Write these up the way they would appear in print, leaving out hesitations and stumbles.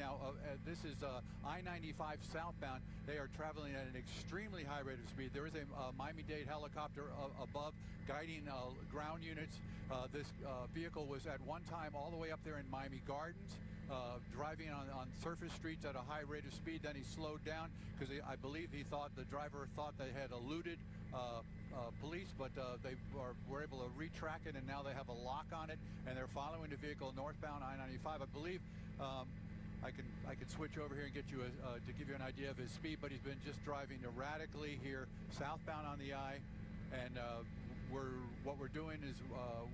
now, this is I-95 southbound. They are traveling at an extremely high rate of speed. There is a Miami-Dade helicopter above guiding ground units. This vehicle was at one time all the way up there in Miami Gardens, driving on surface streets at a high rate of speed. Then he slowed down because I believe the driver thought they had eluded police, but they were able to retrack it, and now they have a lock on it, and they're following the vehicle northbound I-95. I believe I can switch over here and get you to give you an idea of his speed, but he's been just driving erratically here southbound on the I, and what we're doing is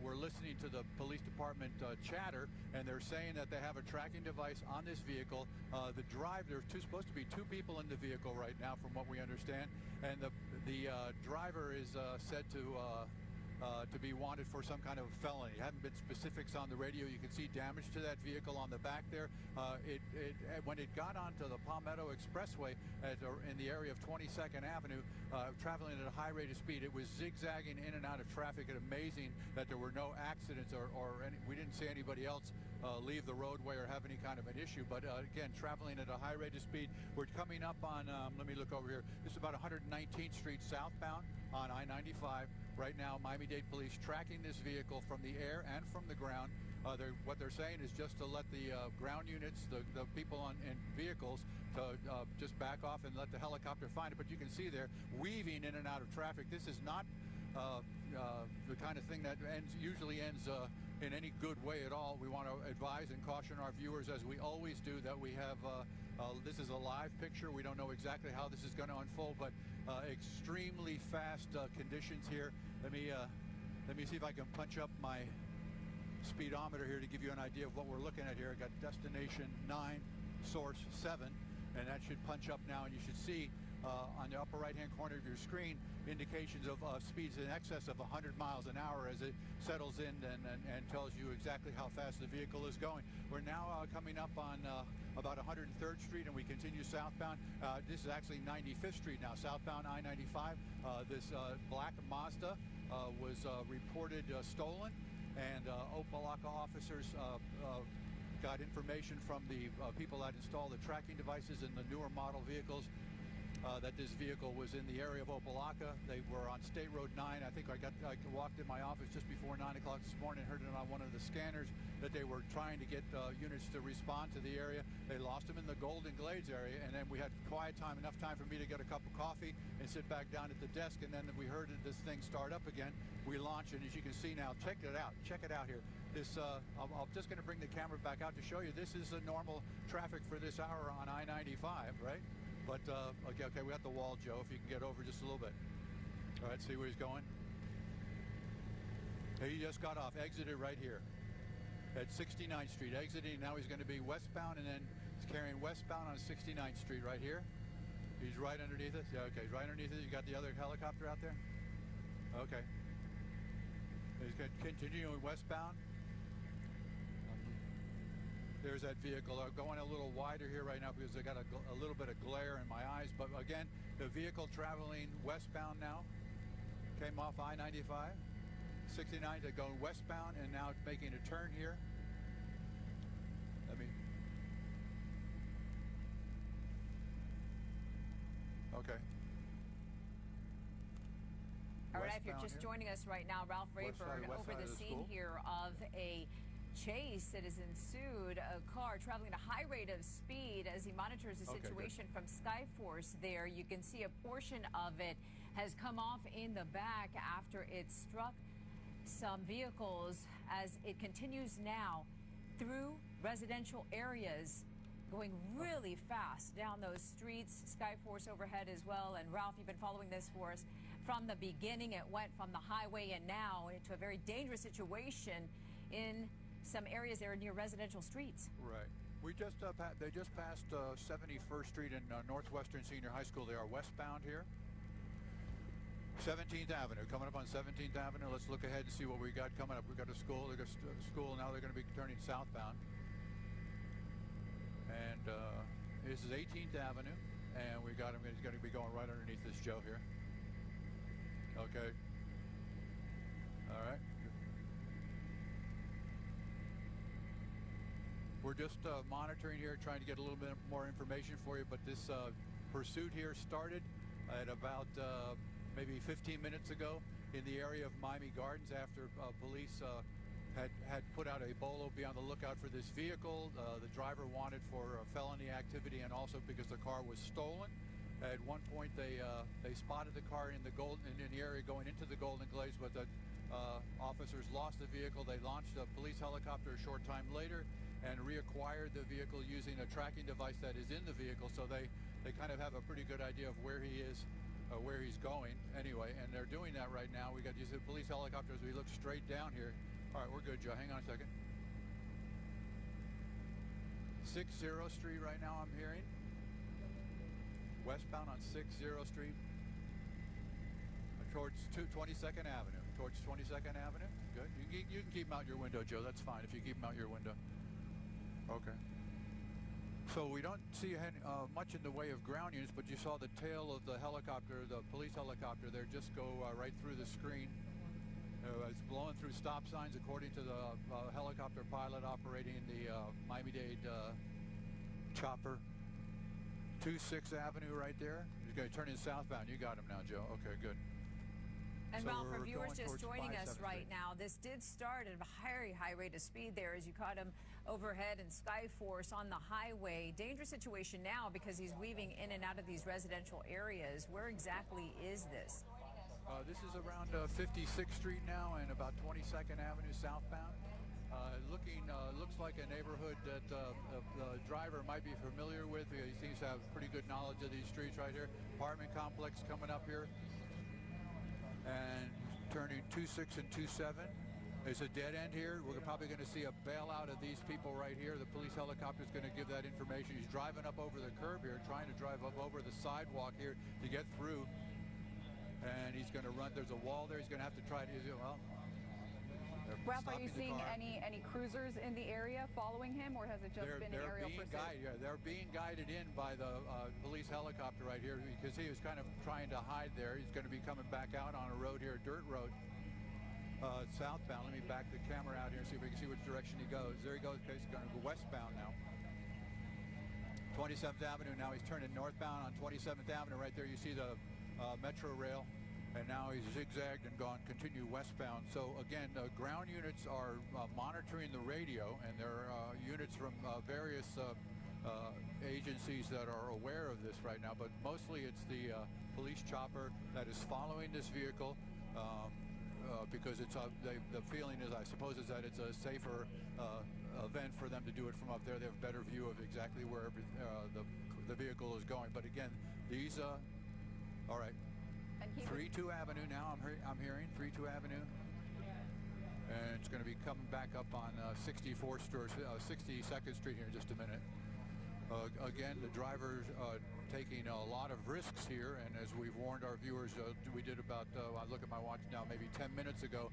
we're listening to the police department chatter, and they're saying that they have a tracking device on this vehicle. There's supposed to be two people in the vehicle right now, from what we understand, and the driver is said to be wanted for some kind of felony. Haven't been specifics on the radio. You can see damage to that vehicle on the back there. When it got onto the Palmetto Expressway in the area of 22nd Avenue, traveling at a high rate of speed, it was zigzagging in and out of traffic. And amazing that there were no accidents we didn't see anybody else leave the roadway or have any kind of an issue. But again, traveling at a high rate of speed. We're coming up on, let me look over here. This is about 119th Street southbound on I-95. Right now, Miami-Dade police tracking this vehicle from the air and from the ground. What they're saying is just to let the ground units, the people in vehicles, to just back off and let the helicopter find it. But you can see they're weaving in and out of traffic. This is not the kind of thing that usually ends in any good way at all. We want to advise and caution our viewers, as we always do, that we have this is a live picture. We don't know exactly how this is going to unfold, but extremely fast conditions here. Let me see if I can punch up my speedometer here to give you an idea of what we're looking at here. I got destination 9, source 7, and that should punch up now, and you should see on the upper right-hand corner of your screen indications of speeds in excess of 100 miles an hour as it settles in and tells you exactly how fast the vehicle is going. We're now coming up on about 103rd Street, and we continue southbound. This is actually 95th Street now, southbound I-95. This black Mazda was reported stolen, and Opa-locka officers got information from the people that installed the tracking devices in the newer model vehicles that this vehicle was in the area of Opa-locka. They were on State Road 9. I think I walked in my office just before 9 o'clock this morning and heard it on one of the scanners that they were trying to get units to respond to the area. They lost them in the Golden Glades area, and then we had quiet time, enough time for me to get a cup of coffee and sit back down at the desk, and then we heard this thing start up again. We launched, and as you can see now, check it out here. This, I'm just going to bring the camera back out to show you. This is the normal traffic for this hour on I-95, right? But, okay, we got the wall, Joe, if you can get over just a little bit. All right, see where he's going? He just got off, exited right here at 69th Street, exiting. Now he's going to be westbound, and then he's carrying westbound on 69th Street right here. He's right underneath it. Yeah, okay, he's right underneath it. You got the other helicopter out there? Okay. He's continuing westbound. There's that vehicle. I'm going a little wider here right now because I got a little bit of glare in my eyes. But again, the vehicle traveling westbound now came off I-95, 69 to go westbound, and now it's making a turn here. Okay. All right, if you're just joining us right now, Ralph Rayburn over the scene here of a chase that has ensued. A car traveling at a high rate of speed as he monitors the situation from Skyforce there. You can see a portion of it has come off in the back after it struck some vehicles as it continues now through residential areas, going really fast down those streets. Skyforce overhead as well. And Ralph, you've been following this for us from the beginning. It went from the highway and now into a very dangerous situation in some areas that are near residential streets. Right. We just they just passed 71st Street in Northwestern Senior High School. They are westbound here. 17th Avenue, coming up on 17th Avenue. Let's look ahead and see what we got coming up. We got a school. They got a school now. They're going to be turning southbound. And this is 18th Avenue, and we got him. He's going to be going right underneath this Joe here. Okay. All right. We're just monitoring here, trying to get a little bit more information for you, but this pursuit here started at about maybe 15 minutes ago in the area of Miami Gardens after police had put out a bolo, be on the lookout for this vehicle. The driver wanted for felony activity and also because the car was stolen. At one point they spotted the car in the area going into the Golden Glades, but the officers lost the vehicle. They launched a police helicopter a short time later and reacquired the vehicle using a tracking device that is in the vehicle, so they kind of have a pretty good idea of where he is, where he's going anyway, and they're doing that right now. We got these police helicopters. We look straight down here. All right, we're good, Joe. Hang on a second. 60 Street right now, I'm hearing. Westbound on 60 Street towards 22nd Avenue. Towards 22nd Avenue. Good. You can keep them out your window, Joe. That's fine if you keep them out your window. Okay. So we don't see much in the way of ground units, but you saw the tail of the helicopter, the police helicopter there, just go right through the screen. It's blowing through stop signs, according to the helicopter pilot operating the Miami-Dade chopper. 26th Avenue right there. He's going to turn in southbound. You got him now, Joe. Okay, good. And so Ralph, for viewers just joining us 573. right now, this did start at a very high rate of speed there as you caught him overhead in Skyforce on the highway. Dangerous situation now because he's weaving in and out of these residential areas. Where exactly is this? This is around 56th Street now and about 22nd Avenue southbound. Looks like a neighborhood that the driver might be familiar with. He seems to have pretty good knowledge of these streets right here. Apartment complex coming up here. And turning 26 and 27. There's a dead end here. We're probably going to see a bailout of these people right here. The police helicopter is going to give that information. He's driving up over the curb here, trying to drive up over the sidewalk here to get through. And he's going to run. There's a wall there. He's going to have to try to, well. Ralph, are you seeing any cruisers in the area following him, or has it just been an aerial pursuit? They're being guided in by the police helicopter right here because he was kind of trying to hide there. He's going to be coming back out on a road here, a dirt road, southbound. Let me back the camera out here and see if we can see which direction he goes. There he goes. Okay, he's going to go westbound now. 27th Avenue. Now he's turning northbound on 27th Avenue. Right there you see the Metro Rail. And now he's zigzagged and continue westbound. So again, ground units are monitoring the radio, and there are units from various agencies that are aware of this right now, but mostly it's the police chopper that is following this vehicle because it's the feeling is, I suppose, is that it's a safer event for them to do it from up there. They have a better view of exactly where the vehicle is going. But again, these all right. 32 Avenue now, I'm hearing 32 Avenue, and it's going to be coming back up on 62nd Street here in just a minute. Again, the driver's taking a lot of risks here, and as we've warned our viewers, we did about, I look at my watch now, maybe 10 minutes ago.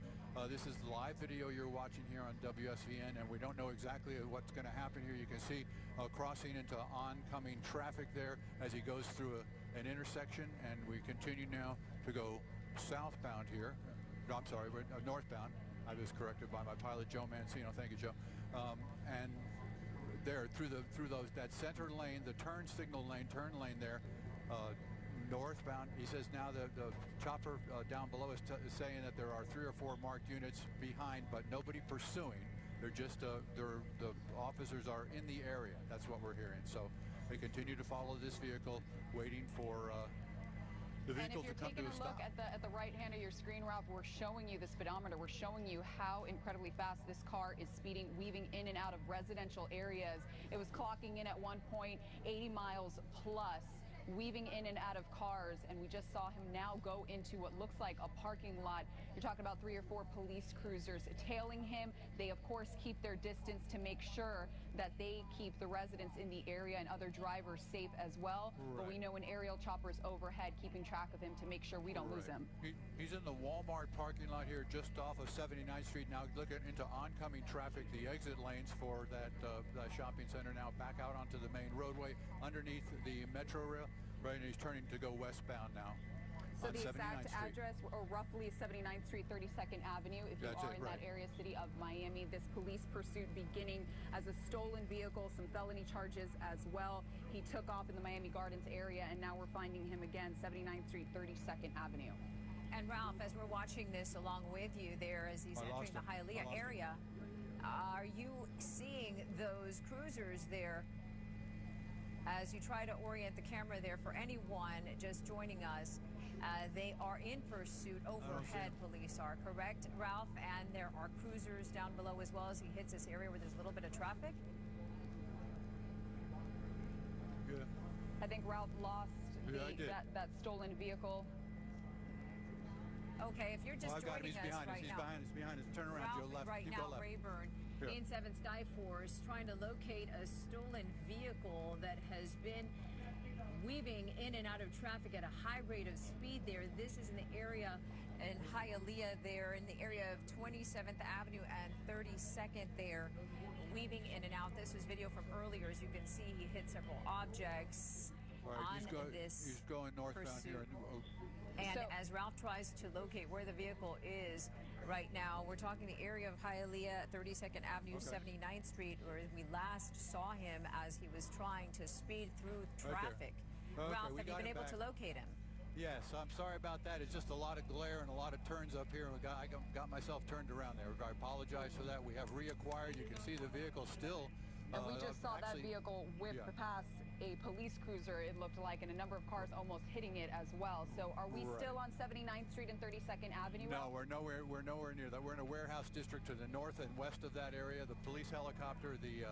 This is the live video you're watching here on WSVN, and we don't know exactly what's going to happen here. You can see crossing into oncoming traffic there as he goes through an intersection, and we continue now to go southbound here. No, I'm sorry, we're northbound. I was corrected by my pilot, Joe Mancino. Thank you, Joe. And there, through that center lane, the turn lane there, northbound. He says now the chopper down below is saying that there are 3 or 4 marked units behind, but nobody pursuing. They're just the officers are in the area. That's what we're hearing. So they continue to follow this vehicle, waiting for the vehicle to come to a stop. And if you're taking a look at the right hand of your screen, Ralph, we're showing you the speedometer. We're showing you how incredibly fast this car is speeding, weaving in and out of residential areas. It was clocking in at one point 80 miles plus, weaving in and out of cars, and we just saw him now go into what looks like a parking lot. You're talking about 3 or 4 police cruisers tailing him. They, of course, keep their distance to make sure that they keep the residents in the area and other drivers safe as well. Right. But we know an aerial chopper is overhead, keeping track of him to make sure we don't lose him. He's in the Walmart parking lot here just off of 79th Street now, looking into oncoming traffic, the exit lanes for that shopping center now back out onto the main roadway underneath the Metro Rail. Right, and he's turning to go westbound now. So on the 79th exact Street. address, or roughly 79th Street, 32nd Avenue, if you That's are it, in that right. area, city of Miami. This police pursuit beginning as a stolen vehicle, some felony charges as well. He took off in the Miami Gardens area, and now we're finding him again, 79th Street, 32nd Avenue. And Ralph, as we're watching this along with you there as he's entering the Hialeah area, are you seeing those cruisers there as you try to orient the camera there for anyone just joining us? They are in pursuit overhead, police are, correct, Ralph? And there are cruisers down below as well as he hits this area where there's a little bit of traffic. Yeah. I think Ralph lost that stolen vehicle. Okay, if you're just joining us right now. He's behind us. Turn around, Ralph, Joe, left. right now, left. Rayburn, Here. in 7 Skyforce, trying to locate a stolen vehicle that has been weaving in and out of traffic at a high rate of speed there. This is in the area in Hialeah there, in the area of 27th Avenue and 32nd there, weaving in and out. This was video from earlier. As you can see, he hit several objects on this He's going northbound pursuit. here. And as Ralph tries to locate where the vehicle is right now, we're talking the area of Hialeah, 32nd Avenue, 79th Street, where we last saw him as he was trying to speed through traffic. Ralph, have you been able to locate him? Yes, I'm sorry about that. It's just a lot of glare and a lot of turns up here. I got myself turned around there. I apologize for that. We have reacquired. You can see the vehicle still. And we just saw that vehicle whip past a police cruiser, it looked like, and a number of cars almost hitting it as well. So are we still on 79th Street and 32nd Avenue? No, we're nowhere near that. We're in a warehouse district to the north and west of that area. The police helicopter, the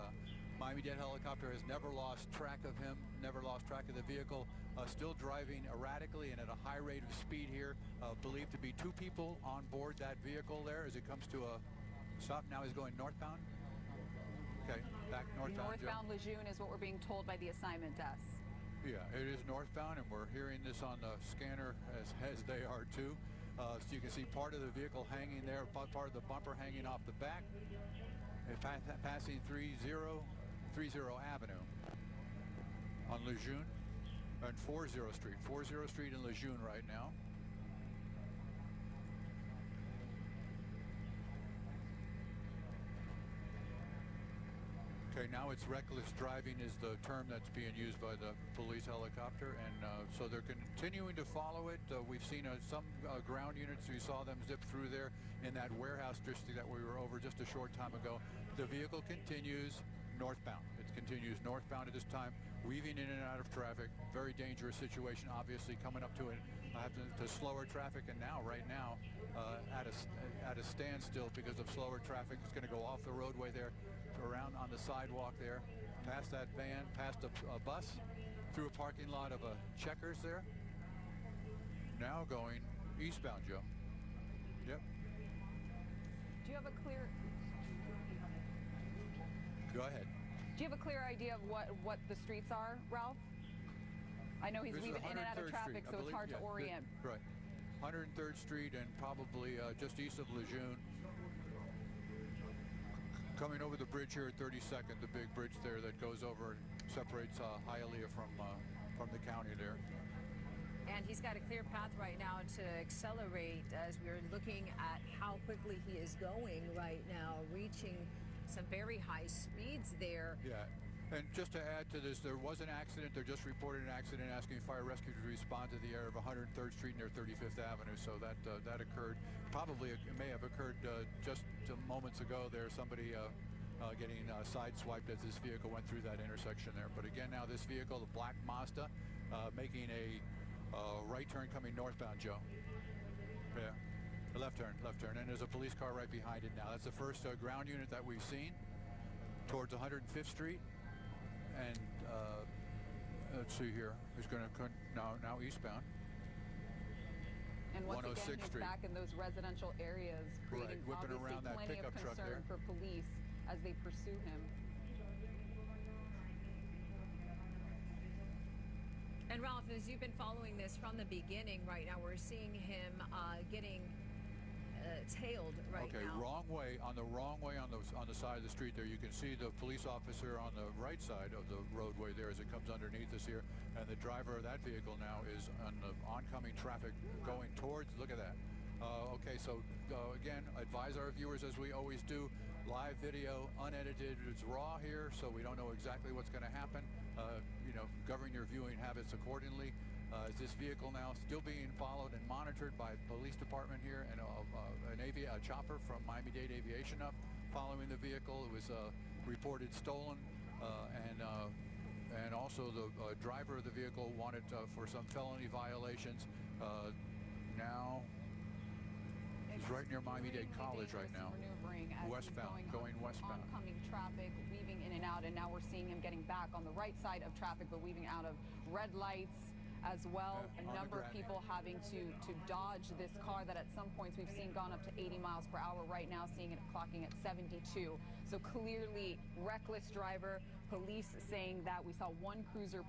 Miami-Dade helicopter, has never lost track of him, never lost track of the vehicle, still driving erratically and at a high rate of speed here. Believed to be 2 people on board that vehicle there as it comes to a stop. Now he's going northbound. Okay, back northbound. Northbound Lejeune is what we're being told by the assignment desk. Yeah, it is northbound, and we're hearing this on the scanner as they are too. So you can see part of the vehicle hanging there, part of the bumper hanging off the back. Passing 30 Avenue on Lejeune and 40 Street. 40 Street in Lejeune right now. Okay, now it's reckless driving is the term that's being used by the police helicopter, and so they're continuing to follow it. We've seen some ground units. We saw them zip through there in that warehouse district that we were over just a short time ago. The vehicle continues northbound. It continues northbound at this time, weaving in and out of traffic. Very dangerous situation, obviously, coming up to it. To slower traffic, and now, right now, at a standstill because of slower traffic. It's going to go off the roadway there, around on the sidewalk there, past that van, past a bus, through a parking lot of a Checkers there. Now going eastbound, Joe. Yep. Do you have a clear... Go ahead. Do you have a clear idea of what the streets are, Ralph? I know he's weaving in and out of traffic, so it's hard to orient. Right. 103rd Street and probably just east of Lejeune. Coming over the bridge here at 32nd, the big bridge there that goes over, separates Hialeah from the county there. And he's got a clear path right now to accelerate as we're looking at how quickly he is going right now, reaching some very high speeds there. Yeah. And just to add to this, there was an accident. They just reported an accident asking fire rescue to respond to the area of 103rd Street near 35th Avenue. So that occurred. Probably it may have occurred just moments ago there. Somebody getting sideswiped as this vehicle went through that intersection there. But again, now this vehicle, the black Mazda, making a right turn coming northbound, Joe. Yeah. A left turn. And there's a police car right behind it now. That's the first ground unit that we've seen towards 105th Street. And let's see here. He's going to come now eastbound. And once again, 106th he's Street. back in those residential areas, creating whipping obviously around that plenty of pickup truck concern there. for police as they pursue him. And Ralph, as you've been following this from the beginning right now, we're seeing him getting tailed right okay, now. wrong way, on the side of the street there. You can see the police officer on the right side of the roadway there as it comes underneath us here, and the driver of that vehicle now is on the oncoming traffic going towards, look at that. Okay, so again, advise our viewers, as we always do, live video, unedited, it's raw here, so we don't know exactly what's going to happen. You know, govern your viewing habits accordingly. Is this vehicle now still being followed and monitored by the police department here, and a chopper from Miami-Dade Aviation up following the vehicle. It was reported stolen, and also the driver of the vehicle wanted for some felony violations. Now he's right near Miami-Dade College right now. Westbound, going westbound. Oncoming traffic, weaving in and out, and now we're seeing him getting back on the right side of traffic, but weaving out of red lights as well. Yeah, a number of people having to dodge this car that at some points we've seen gone up to 80 miles per hour. Right now, seeing it clocking at 72. So clearly reckless driver. Police saying that we saw one cruiser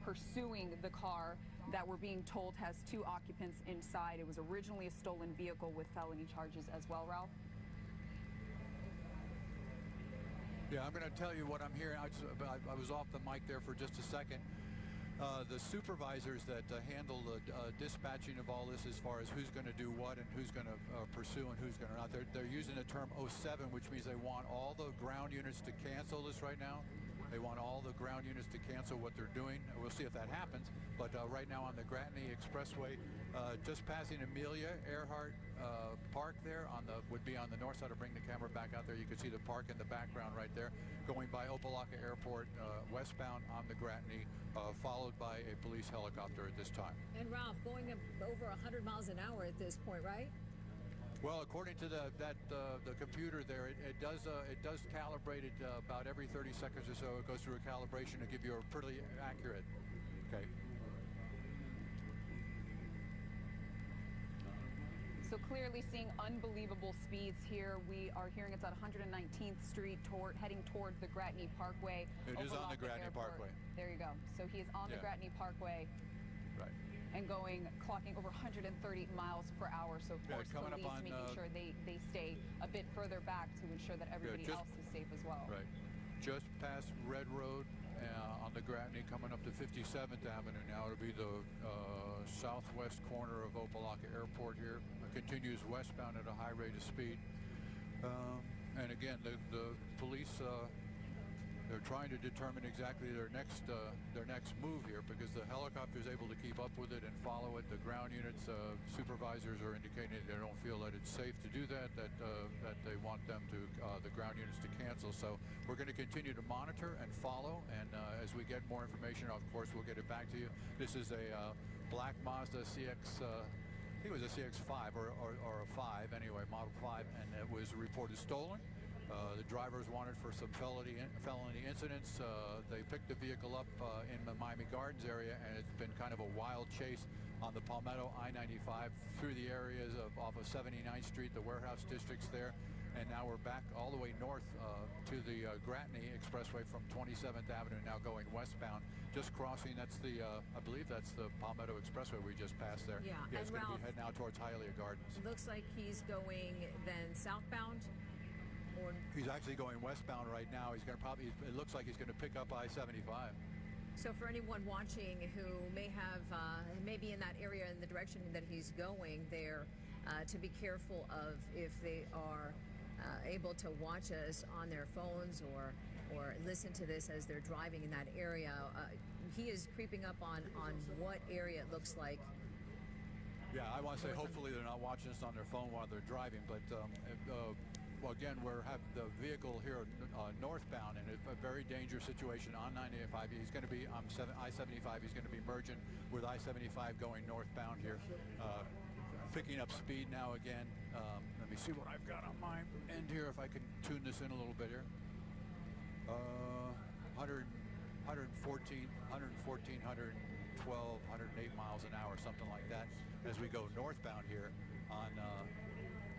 pursuing the car that we're being told has 2 occupants inside. It was originally a stolen vehicle with felony charges as well, Ralph. Yeah, I'm going to tell you what I'm hearing. I was off the mic there for just a second. The supervisors that handle the dispatching of all this, as far as who's going to do what and who's going to pursue and who's going to not, they're using the term 07, which means they want all the ground units to cancel this right now. They want all the ground units to cancel what they're doing. We'll see if that happens. But right now on the Gratney Expressway, just passing Amelia Earhart Park there, would be on the north side. I'll bring the camera back out there. You can see the park in the background right there. Going by Opa-locka Airport, westbound on the Gratney, followed by a police helicopter at this time. And Ralph, going over 100 miles an hour at this point, right? Well, according to the computer there, it does calibrate it about every 30 seconds or so. It goes through a calibration to give you a pretty accurate. Okay. So clearly seeing unbelievable speeds here. We are hearing it's at 119th Street heading toward the Gratney Parkway. It is on the Gratney Parkway. There you go. So he is on the Gratney Parkway. Right. And clocking over 130 miles per hour. So of course, police making sure they stay a bit further back to ensure that everybody else is safe as well. Right. Just past Red Road on the Gratney, coming up to 57th Avenue now. It'll be the southwest corner of Opa-locka Airport here. It continues westbound at a high rate of speed. And again, the police, they're trying to determine exactly their next move here, because the helicopter is able to keep up with it and follow it. The ground units supervisors are indicating they don't feel that it's safe to do that. That they want them to the ground units to cancel. So we're going to continue to monitor and follow. And as we get more information, of course, we'll get it back to you. This is a black Mazda CX. I think it was a CX-5 or a 5 anyway, Model 5, and it was reported stolen. The drivers wanted for some felony incidents. They picked the vehicle up in the Miami Gardens area, and it's been kind of a wild chase on the Palmetto I-95 through the areas off of 79th Street, the warehouse districts there. And now we're back all the way north to the Gratney Expressway from 27th Avenue, now going westbound. Just crossing, I believe that's the Palmetto Expressway we just passed there. Yeah, it's going to be heading out towards Hialeah Gardens. Looks like he's going then southbound. He's actually going westbound right now. He's going to it looks like he's going to pick up I-75. So for anyone watching who may be in that area in the direction that he's going there, to be careful of if they are able to watch us on their phones or listen to this as they're driving in that area. He is creeping up on what area it looks like. Yeah, I want to say hopefully they're not watching us on their phone while they're driving, but well, again, we're having the vehicle here northbound in a very dangerous situation on 95. He's going to be on I-75. He's going to be merging with I-75 going northbound here. Picking up speed now again. Let me see what I've got on my end here, if I can tune this in a little bit here. 114, 112, 108 miles an hour, something like that, as we go northbound here on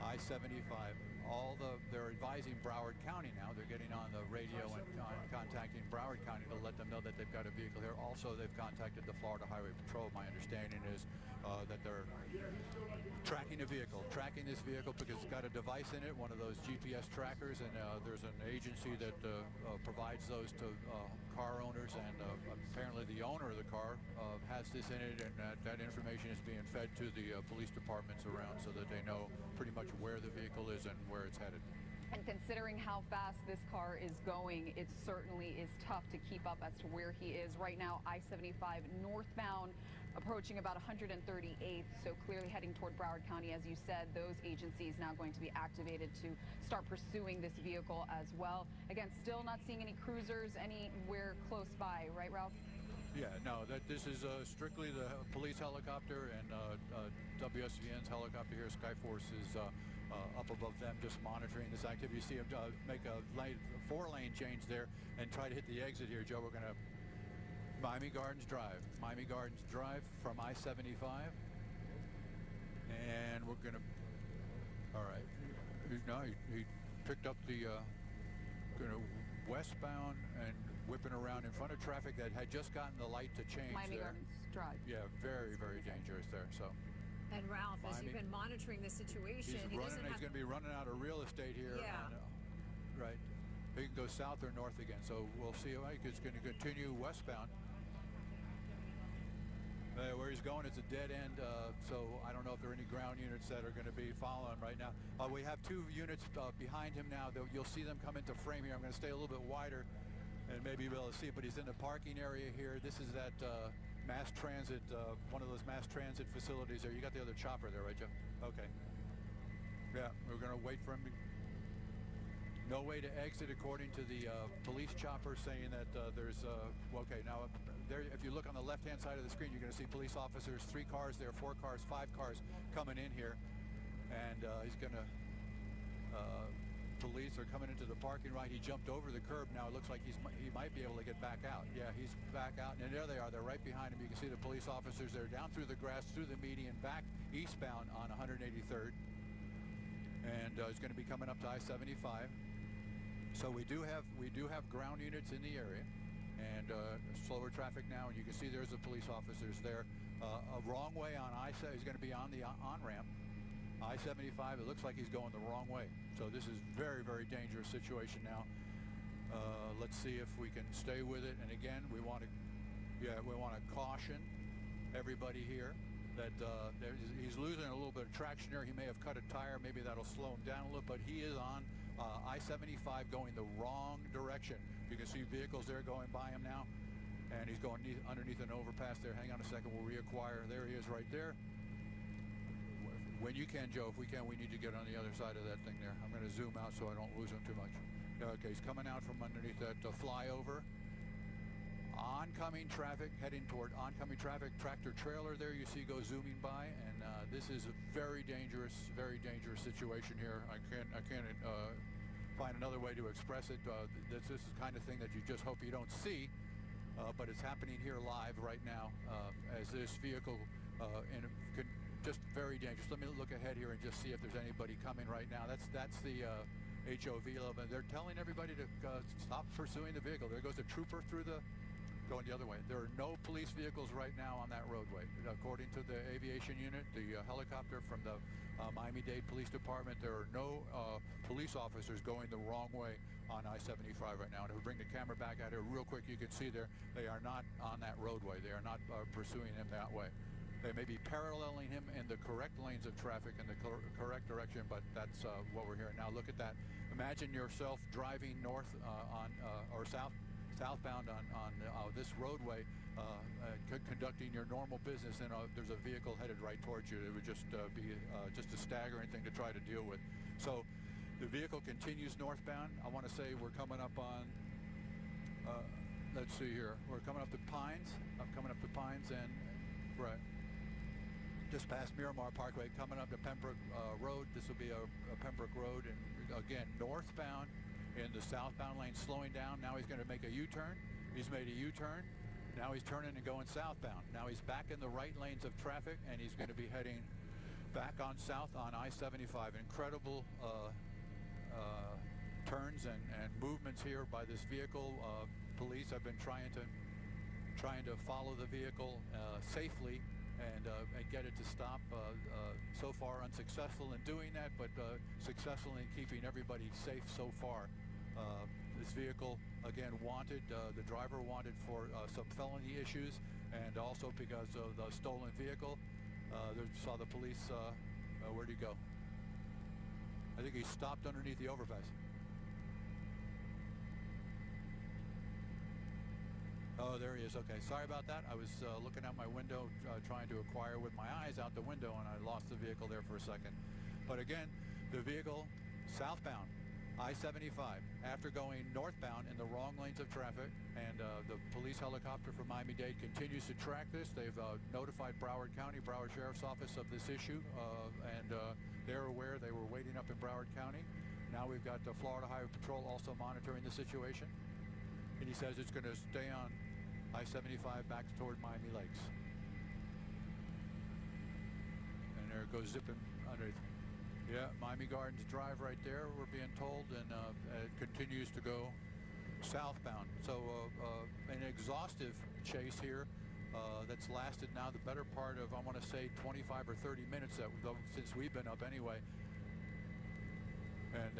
I-75. They're advising Broward County now. They're getting on the radio and contacting Broward County to let them know that they've got a vehicle here. Also, they've contacted the Florida Highway Patrol. My understanding is that they're tracking this vehicle because it's got a device in it, one of those GPS trackers, and there's an agency that provides those to car owners, and apparently the owner of the car has this in it, and that information is being fed to the police departments around so that they know pretty much where the vehicle is and where it's headed. And considering how fast this car is going, it certainly is tough to keep up as to where he is. Right now, I-75 northbound, approaching about 138th, so clearly heading toward Broward County. As you said, those agencies now going to be activated to start pursuing this vehicle as well. Again, still not seeing any cruisers anywhere close by, right, Ralph? Yeah, no, this is strictly the police helicopter, and WSVN's helicopter here, Skyforce, is up above them just monitoring this activity. You see him make a four-lane change there and try to hit the exit here, Joe. We're going to Miami Gardens Drive from I-75, and we're going to, all right, no, he picked up the, going to westbound and whipping around in front of traffic that had just gotten the light to change Miami there. Gardens Drive. Yeah, very, very dangerous there, so. And Ralph, as you've been monitoring the situation, he's going to be running out of real estate here. Yeah. Right. He can go south or north again, so we'll see. It's going to continue westbound. Where he's going, it's a dead end, so I don't know if there are any ground units that are going to be following right now. We have two units behind him now. You'll see them come into frame here. I'm going to stay a little bit wider and maybe be able to see it, but he's in the parking area here. This is that mass transit, one of those mass transit facilities there. You got the other chopper there, right, Joe? Okay. Yeah, we're going to wait for him to... No way to exit according to the police chopper, saying that there's... okay, now there, if you look on the left-hand side of the screen, you're going to see police officers, 3 cars there, 4 cars, 5 cars coming in here. And he's going to... police are coming into the parking lot. He jumped over the curb. Now it looks like he might be able to get back out. Yeah, he's back out. And there they are. They're right behind him. You can see the police officers. They're down through the grass, through the median, back eastbound on 183rd. And he's going to be coming up to I-75. So we do have ground units in the area, and slower traffic now. And you can see there's the police officers there. A wrong way on I-75. He's going to be on the on-ramp. I-75. It looks like he's going the wrong way. So this is very, very dangerous situation now. Let's see if we can stay with it. And again, we want to caution everybody here that he's losing a little bit of traction here. He may have cut a tire. Maybe that'll slow him down a little. But he is on I-75 going the wrong direction. You can see vehicles there going by him now, and he's going underneath an overpass there. Hang on a second, we'll reacquire. There he is right there. When you can, Joe, if we can, we need to get on the other side of that thing there. I'm going to zoom out so I don't lose him too much. Okay, he's coming out from underneath that flyover. Oncoming traffic, heading toward oncoming traffic. Tractor trailer there you see go zooming by, and this is a very dangerous situation here. I can't find another way to express it. This is the kind of thing that you just hope you don't see, but it's happening here live right now as this vehicle just very dangerous. Let me look ahead here and just see if there's anybody coming right now. That's the HOV level. They're telling everybody to stop pursuing the vehicle. There goes a trooper through the... going the other way. There are no police vehicles right now on that roadway. According to the aviation unit, the helicopter from the Miami-Dade Police Department, there are no police officers going the wrong way on I-75 right now. And if we bring the camera back out here real quick, you can see there, they are not on that roadway. They are not pursuing him that way. They may be paralleling him in the correct lanes of traffic in the correct direction, but that's what we're hearing. Now look at that. Imagine yourself driving north or southbound on this roadway, conducting your normal business, and there's a vehicle headed right towards you. It would just be just a staggering thing to try to deal with. So the vehicle continues northbound. I want to say we're coming up on, let's see here, we're coming up to Pines. I'm coming up to Pines and right. Just past Miramar Parkway, coming up to Pembroke Road. This will be a Pembroke Road, and again, northbound in the southbound lane, slowing down. Now he's going to make a U-turn. He's made a U-turn. Now he's turning and going southbound. Now he's back in the right lanes of traffic, and he's going to be heading back on south on I-75. Incredible turns and movements here by this vehicle. Police have been trying to follow the vehicle safely and get it to stop. So far unsuccessful in doing that, but successful in keeping everybody safe so far. This vehicle, again, wanted, the driver wanted for some felony issues, and also because of the stolen vehicle. Saw the police, where'd he go? I think he stopped underneath the overpass. Oh, there he is. Okay, sorry about that. I was looking out my window, trying to acquire with my eyes out the window, and I lost the vehicle there for a second. But again, the vehicle southbound, I-75, after going northbound in the wrong lanes of traffic, and the police helicopter from Miami-Dade continues to track this. They've notified Broward County, Broward Sheriff's Office of this issue, and they're aware. They were waiting up in Broward County. Now we've got the Florida Highway Patrol also monitoring the situation, and he says it's going to stay on I-75 back toward Miami Lakes. And there it goes zipping underneath. Yeah, Miami Gardens Drive right there, we're being told, and it continues to go southbound. So an exhaustive chase here that's lasted now the better part of, I want to say, 25 or 30 minutes since we've been up anyway. And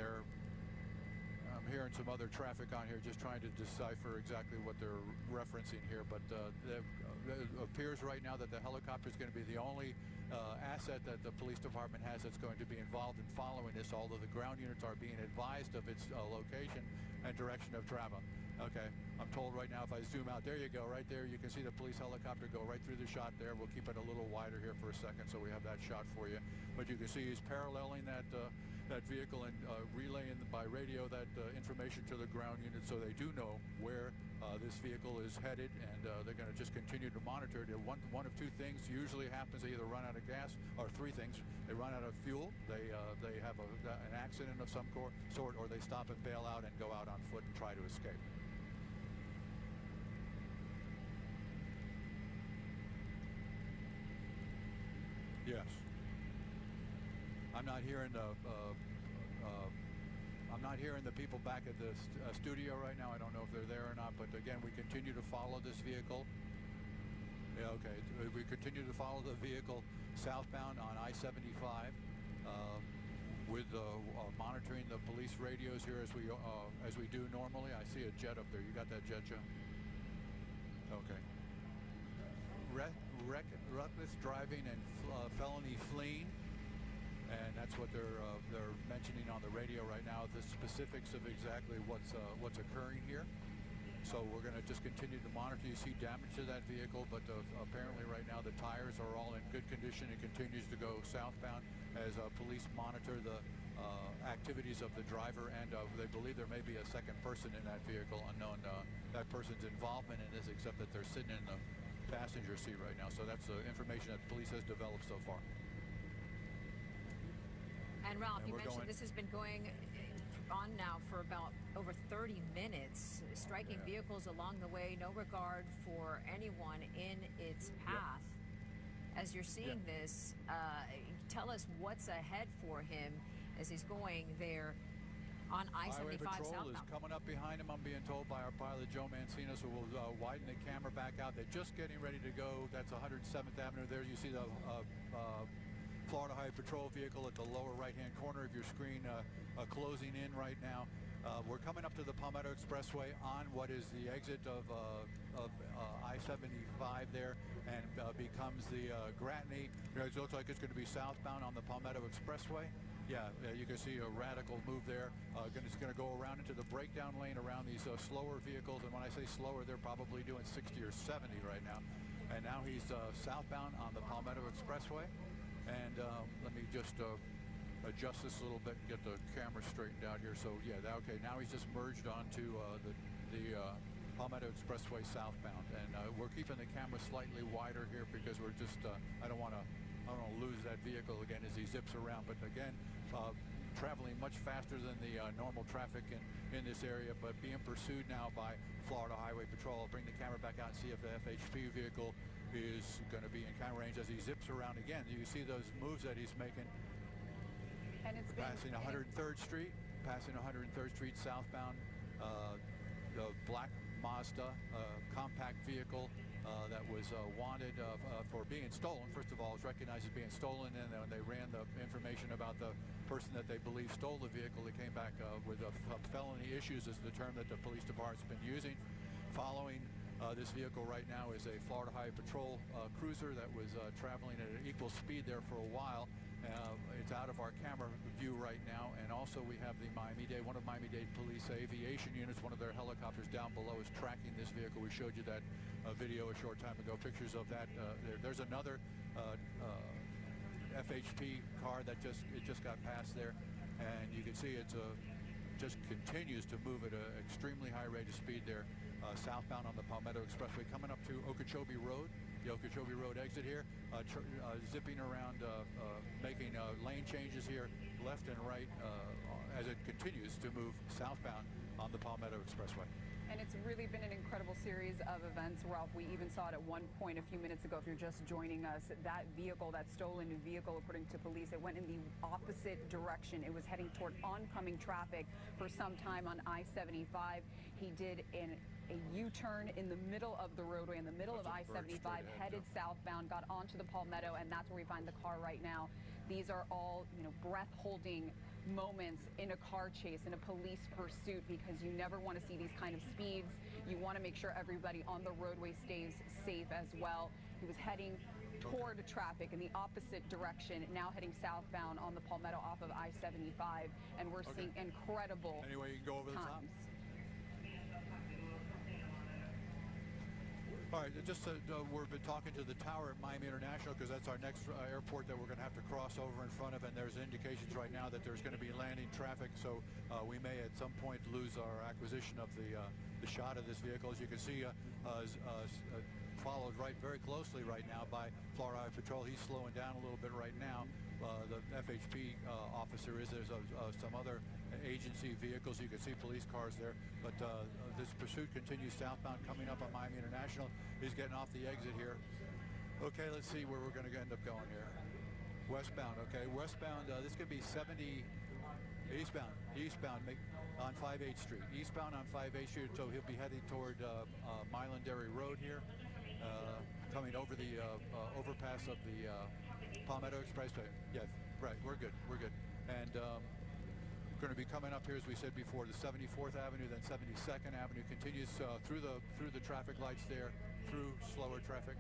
I'm hearing some other traffic on here, just trying to decipher exactly what they're referencing here. But it appears right now that the helicopter is going to be the only asset that the police department has that's going to be involved in following this, although the ground units are being advised of its location and direction of travel. Okay, I'm told right now if I zoom out, there you go, right there, you can see the police helicopter go right through the shot there. We'll keep it a little wider here for a second so we have that shot for you. But you can see he's paralleling that vehicle and relaying by radio that information to the ground unit, so they do know where this vehicle is headed, and they're going to just continue to monitor it. One of two things usually happens: they either run out of gas, or three things: they run out of fuel, they have an accident of some sort, or they stop and bail out and go out on foot and try to escape. Yes. I'm not hearing the people back at the studio right now. I don't know if they're there or not, but again, we continue to follow this vehicle. Yeah, okay. We continue to follow the vehicle southbound on I-75 with monitoring the police radios here as we do normally. I see a jet up there. You got that jet, Joe? Okay. Reckless driving and felony fleeing. And that's what they're mentioning on the radio right now, the specifics of exactly what's occurring here. So we're going to just continue to monitor. You see damage to that vehicle, but apparently right now the tires are all in good condition. It continues to go southbound as police monitor the activities of the driver, and they believe there may be a second person in that vehicle, unknown that person's involvement in this, except that they're sitting in the passenger seat right now. So that's information that police has developed so far. And Ralph, you mentioned this has been going on now for about over 30 minutes, striking vehicles along the way, no regard for anyone in its path. As you're seeing this, tell us what's ahead for him as he's going there on I-75 Highway Patrol southbound. is coming up behind him, I'm being told by our pilot, Joe Mancino, so we'll widen the camera back out. They're just getting ready to go. That's 107th Avenue. There you see the Florida Highway Patrol vehicle at the lower right-hand corner of your screen, closing in right now. We're coming up to the Palmetto Expressway on what is the exit of I-75 there, and becomes the Gratney. It looks like it's going to be southbound on the Palmetto Expressway. Yeah, you can see a radical move there. It's going to go around into the breakdown lane around these slower vehicles, and when I say slower, they're probably doing 60 or 70 right now. And now he's southbound on the Palmetto Expressway. And let me just adjust this a little bit and get the camera straightened out here. So yeah, okay, now he's just merged onto the Palmetto Expressway southbound, and we're keeping the camera slightly wider here because we're just I don't want to lose that vehicle again as he zips around. But again, traveling much faster than the normal traffic in this area, but being pursued now by Florida Highway Patrol. I'll bring the camera back out and see if the FHP vehicle is going to be in camera range as he zips around again. You see those moves that he's making. And it's passing 103rd Street. passing 103rd Street southbound. The black Mazda compact vehicle that was wanted for being stolen. First of all, it was recognized as being stolen, and when they ran the information about the person that they believe stole the vehicle, they came back with felony issues, is the term that the police department's been using. Following this vehicle right now is a Florida Highway Patrol cruiser that was traveling at an equal speed there for a while. It's out of our camera view right now, and also we have the Miami-Dade, one of Miami-Dade Police aviation units, one of their helicopters down below is tracking this vehicle. We showed you that video a short time ago, pictures of that. There's another FHP car that just got past there, and you can see it's just continues to move at an extremely high rate of speed there, southbound on the Palmetto Expressway, coming up to Okeechobee Road, the Okeechobee Road exit here, zipping around, making lane changes here, left and right, as it continues to move southbound on the Palmetto Expressway. And it's really been an incredible series of events, Ralph. We even saw it at one point a few minutes ago, if you're just joining us, that vehicle, that stolen vehicle, according to police, it went in the opposite direction. It was heading toward oncoming traffic for some time on I-75. He did a U-turn in the middle of the roadway, in the middle of I-75, headed southbound, got onto the Palmetto, and that's where we find the car right now. These are all, breath-holding moments in a car chase, in a police pursuit, because you never want to see these kind of speeds. You want to make sure everybody on the roadway stays safe as well. He was heading toward traffic in the opposite direction, now heading southbound on the Palmetto off of I-75, and we're seeing incredible Anyway, you can go over the top. All right, we've been talking to the tower at Miami International, because that's our next airport that we're going to have to cross over in front of, and there's indications right now that there's going to be landing traffic, so we may at some point lose our acquisition of the shot of this vehicle. As you can see, followed very closely right now by Florida Highway Patrol. He's slowing down a little bit right now. The FHP officer is. There's some other agency vehicles. You can see police cars there, but this pursuit continues southbound, coming up on Miami International. He's getting off the exit here. Okay, let's see where we're going to end up going here. Westbound, okay, westbound. This could be 70 eastbound on 5/8 Street. Eastbound on 5/8 Street, so he'll be heading toward Milan-Dairy Road here, coming over the overpass of the Palmetto Expressway. Yes, right, we're good. And we're going to be coming up here, as we said before, the 74th Avenue, then 72nd Avenue, continues through the traffic lights there, through slower traffic.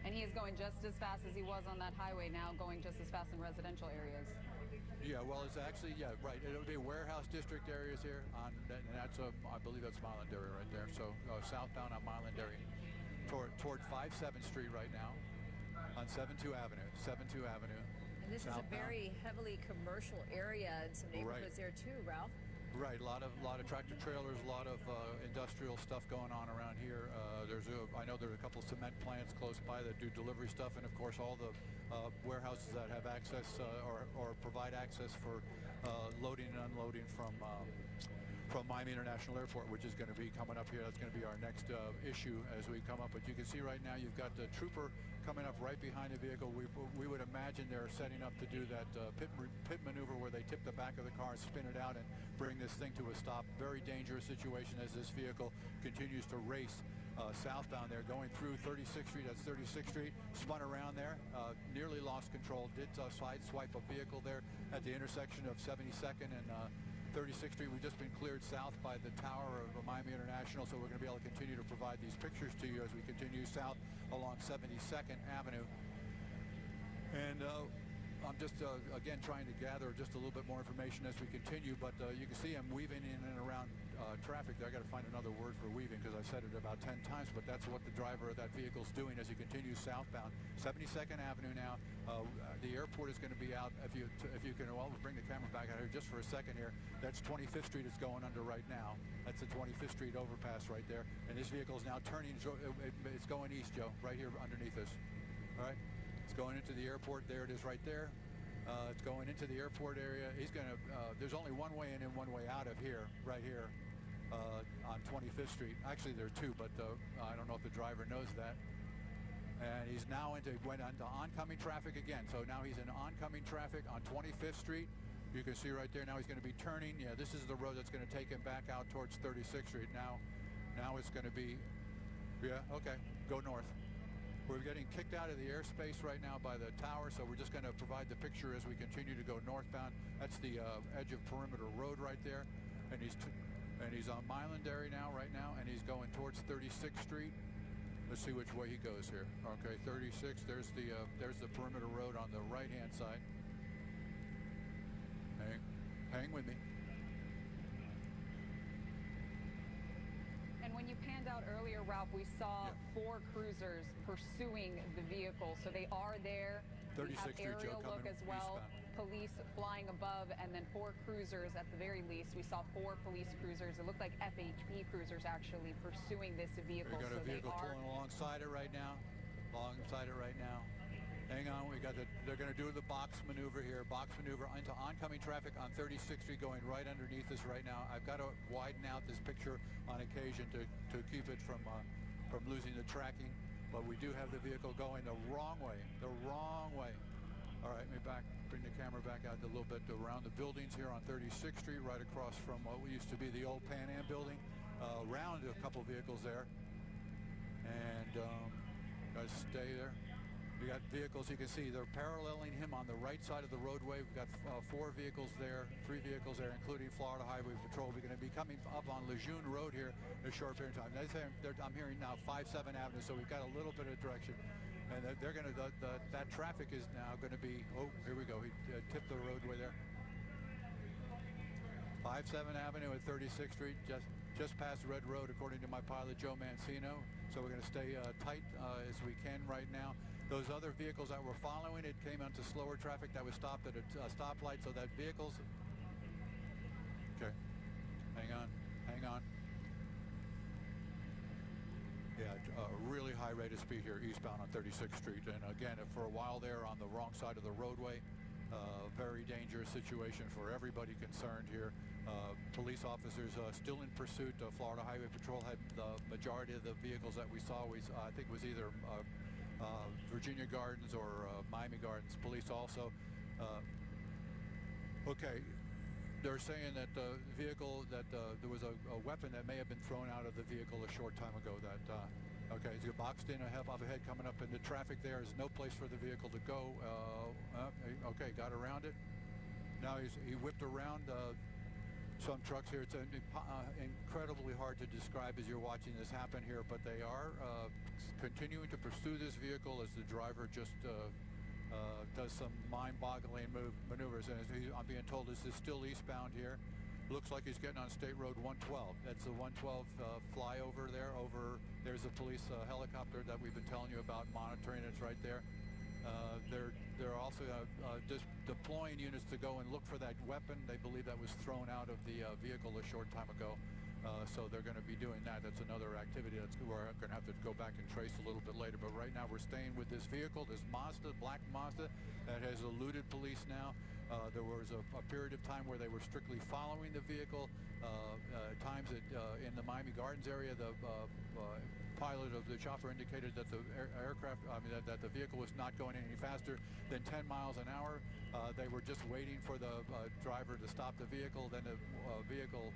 And he is going just as fast as he was on that highway, now going just as fast in residential areas. Yeah, well, it's actually, yeah, right. It'll be warehouse district areas here, and that's, I believe that's Milan-Dairy right there. So southbound on Milan-Dairy, toward 57th Street right now, on 72 Avenue. And this is a very heavily commercial area, and some neighborhoods there too, Ralph. Right, a lot of tractor trailers, a lot of industrial stuff going on around here. I know there are a couple of cement plants close by that do delivery stuff, and of course all the warehouses that have access or provide access for loading and unloading from Miami International Airport, which is going to be coming up here. That's going to be our next issue as we come up. But you can see right now you've got the trooper coming up right behind the vehicle. We would imagine they're setting up to do that pit maneuver where they tip the back of the car, spin it out, and bring this thing to a stop. Very dangerous situation as this vehicle continues to race southbound there, going through 36th Street. That's 36th Street. Spun around there, nearly lost control. Did sideswipe a vehicle there at the intersection of 72nd and 36th Street. We've just been cleared south by the tower of Miami International, so we're going to be able to continue to provide these pictures to you as we continue south along 72nd Avenue. And I'm just, again, trying to gather just a little bit more information as we continue, but you can see I'm weaving in and around traffic. I got to find another word for weaving because I've said it about 10 times, but that's what the driver of that vehicle is doing as he continues southbound. 72nd Avenue now. The airport is going to be out. If you can, well, we'll bring the camera back out here just for a second here. That's 25th Street it's going under right now. That's the 25th Street overpass right there. And this vehicle is now turning. It's going east, Joe, right here underneath us. All right. It's going into the airport. There it is right there. It's going into the airport area. He's going to, there's only one way in and one way out of here, right here on 25th Street. Actually, there are two, but I don't know if the driver knows that. And he's now went into oncoming traffic again. So now he's in oncoming traffic on 25th Street. You can see right there now he's going to be turning. Yeah, this is the road that's going to take him back out towards 36th Street. Now it's going to be, yeah, okay, go north. We're getting kicked out of the airspace right now by the tower, so we're just going to provide the picture as we continue to go northbound. That's the edge of Perimeter Road right there, and he's on Milandary now, and he's going towards 36th Street. Let's see which way he goes here. Okay, 36. There's the Perimeter Road on the right-hand side. Hang with me. And when you panned out earlier, Ralph, we saw 4 cruisers pursuing the vehicle. So they are there. 36th Street, aerial Joe, look as well. Eastbound. Police flying above, and then 4 cruisers at the very least. We saw 4 police cruisers. It looked like FHP cruisers actually pursuing this vehicle. We got a vehicle pulling alongside it right now. Hang on, they're going to do the box maneuver here. Box maneuver into oncoming traffic on 36th Street going right underneath us right now. I've got to widen out this picture on occasion to keep it from losing the tracking. But we do have the vehicle going the wrong way. All right, let me bring the camera back out a little bit around the buildings here on 36th Street, right across from what used to be the old Pan Am building. Around a couple vehicles there. And guys, stay there. We got vehicles, you can see they're paralleling him on the right side of the roadway. We've got 4 vehicles there, 3 vehicles there, including Florida Highway Patrol. We're going to be coming up on Lejeune Road here in a short period of time. I'm hearing now 57 Avenue, so we've got a little bit of direction. And they're going to, that traffic is now going to be, oh, here we go. He tipped the roadway there. 57 Avenue at 36th Street, just past Red Road, according to my pilot, Joe Mancino. So we're going to stay tight as we can right now. Those other vehicles that were following it came onto slower traffic that was stopped at a stoplight, so that vehicles... Okay, hang on. Yeah, a really high rate of speed here eastbound on 36th Street. And again, for a while there on the wrong side of the roadway, very dangerous situation for everybody concerned here. Police officers still in pursuit. Florida Highway Patrol had the majority of the vehicles that we saw. I think it was either Virginia Gardens or Miami Gardens. Police also. Okay, they're saying that the vehicle, that there was a weapon that may have been thrown out of the vehicle a short time ago. Okay, he's boxed in up ahead, coming up into traffic. There is no place for the vehicle to go. Okay, got around it. Now he whipped around some trucks here. It's incredibly hard to describe as you're watching this happen here, but they are continuing to pursue this vehicle as the driver just does some mind-boggling maneuvers. And I'm being told this is still eastbound here. Looks like he's getting on State Road 112. That's the 112 flyover there. There's a police helicopter that we've been telling you about monitoring. It's right there. They're also just deploying units to go and look for that weapon. They believe that was thrown out of the vehicle a short time ago. So they're going to be doing that. That's another activity we're going to have to go back and trace a little bit later. But right now we're staying with this vehicle, this black Mazda, that has eluded police now. There was a period of time where they were strictly following the vehicle. Times in the Miami Gardens area, the pilot of the chopper indicated that the that the vehicle was not going any faster than 10 miles an hour. They were just waiting for the driver to stop the vehicle. Then the vehicle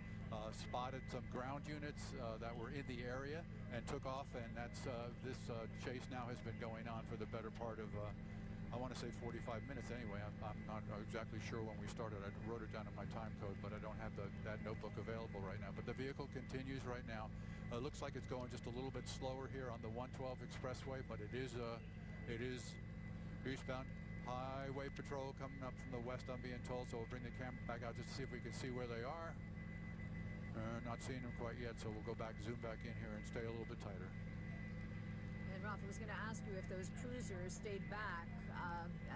spotted some ground units that were in the area and took off. And that's this chase now has been going on for the better part of I want to say 45 minutes anyway. I'm not exactly sure when we started. I wrote it down in my time code, but I don't have that notebook available right now. But the vehicle continues right now. Looks like it's going just a little bit slower here on the 112 expressway, but it is eastbound. Highway Patrol coming up from the west, I'm being told, so we'll bring the camera back out just to see if we can see where they are. Not seeing them quite yet, so we'll go back, zoom back in here and stay a little bit tighter. And Ralph, I was going to ask you if those cruisers stayed back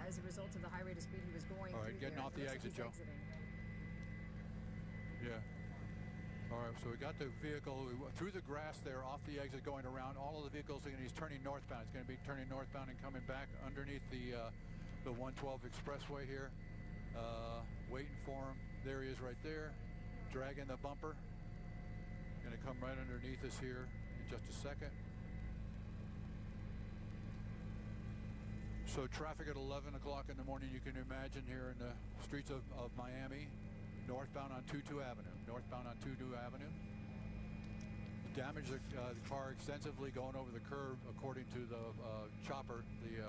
as a result of the high rate of speed he was going through. All right, getting off the exit, Joe. Yeah. All right, so we got the vehicle through the grass there, off the exit, going around all of the vehicles, and he's turning northbound. He's going to be turning northbound and coming back underneath the 112 expressway here. Waiting for him. There he is right there, dragging the bumper. Going to come right underneath us here in just a second. So traffic at 11 o'clock in the morning, you can imagine here in the streets of Miami, northbound on Tutu Avenue. Northbound on Tutu Avenue. Damaged the car extensively going over the curb, according to the chopper, the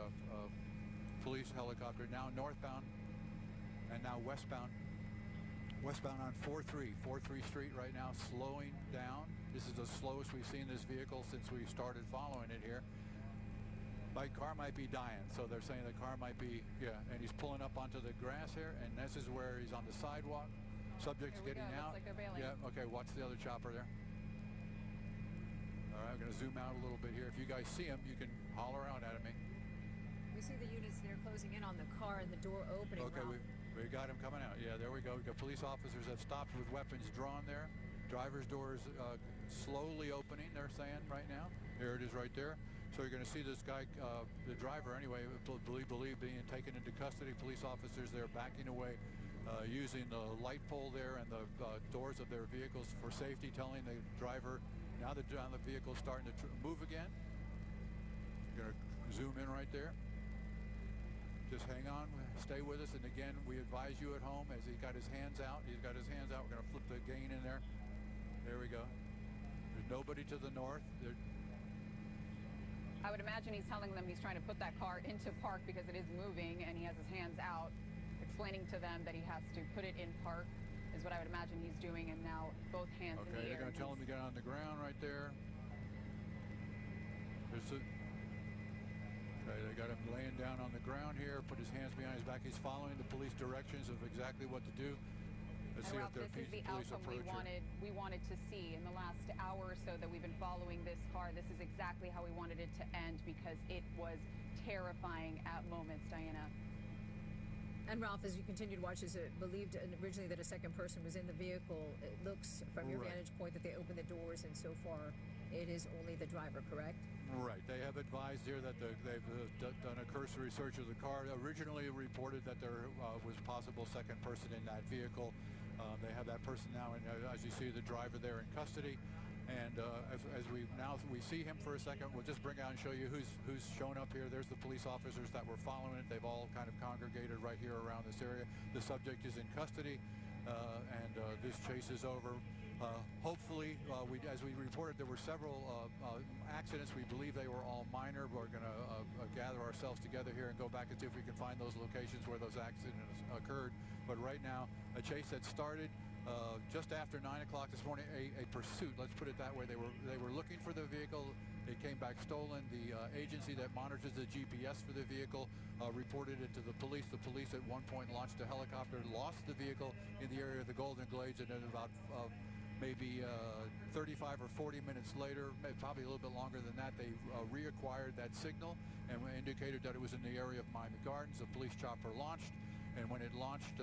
police helicopter. Now northbound and now westbound. Westbound on 43 Street right now, slowing down. This is the slowest we've seen this vehicle since we started following it here. My car might be dying, so they're saying the car might be, yeah, and he's pulling up onto the grass here, and this is where he's on the sidewalk. Subject's getting out. Looks like they're bailing. Yeah, okay, watch the other chopper there. All right, I'm going to zoom out a little bit here. If you guys see him, you can holler out at me. We see the units there closing in on the car and the door opening. Okay, we got him coming out. Yeah, there we go. We got police officers have stopped with weapons drawn there. Driver's door is slowly opening, they're saying right now. Here it is right there. So you're going to see this guy, the driver anyway, believe being taken into custody. Police officers there backing away, using the light pole there and the doors of their vehicles for safety, telling the driver, now the vehicle's starting to move again. You're going to zoom in right there. Just hang on, stay with us, and again, we advise you at home as he got his hands out. He's got his hands out. We're going to flip the gain in there. There we go. There's nobody to the north. I would imagine he's telling them he's trying to put that car into park because it is moving, and he has his hands out, explaining to them that he has to put it in park, is what I would imagine he's doing, and now both hands in the air. Okay, they're going to tell him to get on the ground right there. Okay, they got him laying down on the ground here, put his hands behind his back. He's following the police directions of exactly what to do. Let's see if they're this is the outcome we wanted to see in the last hour or so that we've been following this car. This is exactly how we wanted it to end because it was terrifying at moments, Diana. And Ralph, as you continue to watch, is it believed originally that a second person was in the vehicle? It looks, from your vantage point, that they opened the doors, and so far it is only the driver, correct? Right. They have advised here that they've done a cursory search of the car. Originally reported that there was possible second person in that vehicle. They have that person now, and as you see, the driver there in custody. And as we see him for a second, we'll just bring out and show you who's shown up here. There's the police officers that were following it. They've all kind of congregated right here around this area. The subject is in custody, and this chase is over. Hopefully, as we reported, there were several accidents. We believe they were all minor. We're going to gather ourselves together here and go back and see if we can find those locations where those accidents occurred. But right now, a chase that started just after 9 o'clock this morning, a pursuit. Let's put it that way. They were looking for the vehicle. It came back stolen. The agency that monitors the GPS for the vehicle reported it to the police. The police at one point launched a helicopter, lost the vehicle in the area of the Golden Glades, and then about maybe 35 or 40 minutes later, probably a little bit longer than that, they reacquired that signal and indicated that it was in the area of Miami Gardens. The police chopper launched, and when it launched,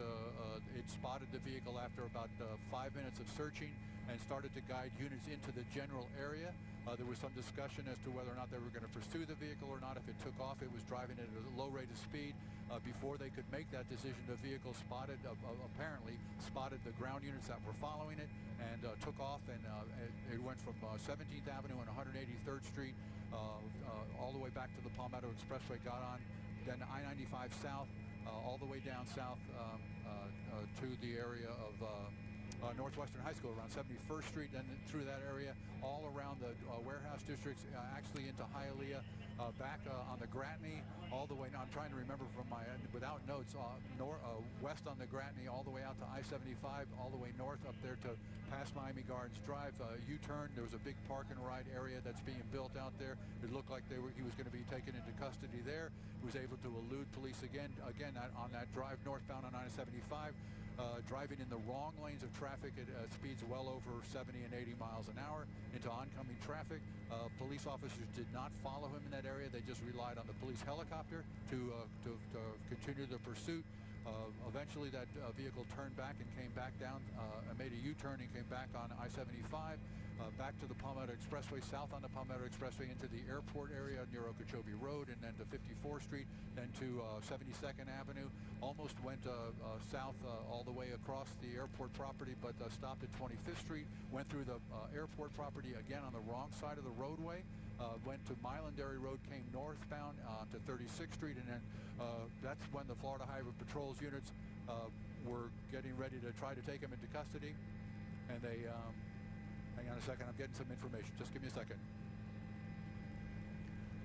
it spotted the vehicle after about 5 minutes of searching and started to guide units into the general area. There was some discussion as to whether or not they were going to pursue the vehicle or not. If it took off, it was driving at a low rate of speed. Before they could make that decision, the vehicle apparently spotted the ground units that were following it and took off, and it went from 17th Avenue and 183rd Street all the way back to the Palmetto Expressway, got on then I-95 south, all the way down south to the area of Northwestern High School, around 71st Street, then through that area, all around the warehouse districts, actually into Hialeah, back on the Gratney, all the way. Now I'm trying to remember from my without notes. West on the Gratney, all the way out to I-75, all the way north up there to past Miami Gardens Drive. U-turn. There was a big park and ride area that's being built out there. It looked like he was going to be taken into custody there. He was able to elude police again on that drive northbound on I-75. Driving in the wrong lanes of traffic at speeds well over 70 and 80 miles an hour into oncoming traffic. Police officers did not follow him in that area. They just relied on the police helicopter to continue the pursuit. Eventually that vehicle turned back and came back down, made a U-turn and came back on I-75. back to the Palmetto Expressway, south on the Palmetto Expressway into the airport area near Okeechobee Road, and then to 54th Street, then to 72nd Avenue. Almost went south all the way across the airport property, but stopped at 25th Street, went through the airport property again on the wrong side of the roadway, went to Milandary Road, came northbound to 36th Street, and then that's when the Florida Highway Patrol's units were getting ready to try to take him into custody, and they hang on a second, I'm getting some information. Just give me a second.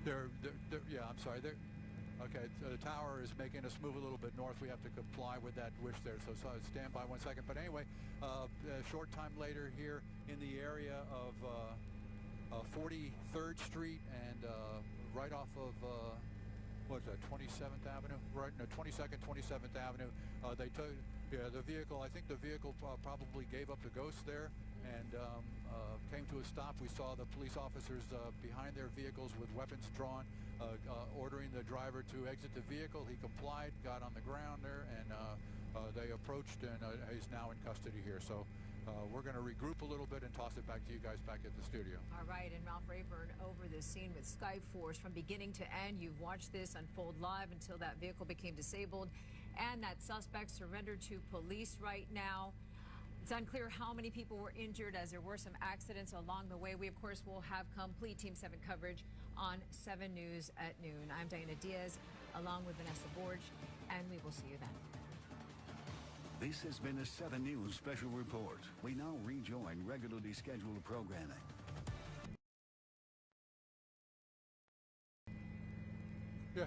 Yeah, I'm sorry. Okay, the tower is making us move a little bit north. We have to comply with that wish there, so stand by 1 second. But anyway, a short time later here in the area of 43rd Street and right off of, what is that, 27th Avenue? Right, no, 22nd, 27th Avenue. They took, the vehicle, I think the vehicle probably gave up the ghost there and came to a stop. We saw the police officers behind their vehicles with weapons drawn, ordering the driver to exit the vehicle. He complied, got on the ground there, and they approached, and he's now in custody here. So we're going to regroup a little bit and toss it back to you guys back at the studio. All right, and Ralph Rayburn over the scene with Skyforce from beginning to end. You've watched this unfold live until that vehicle became disabled and that suspect surrendered to police right now. It's unclear how many people were injured, as there were some accidents along the way. We, of course, will have complete Team 7 coverage on 7 News at noon. I'm Diana Diaz, along with Vanessa Borge, and we will see you then. This has been a 7 News special report. We now rejoin regularly scheduled programming. Yeah.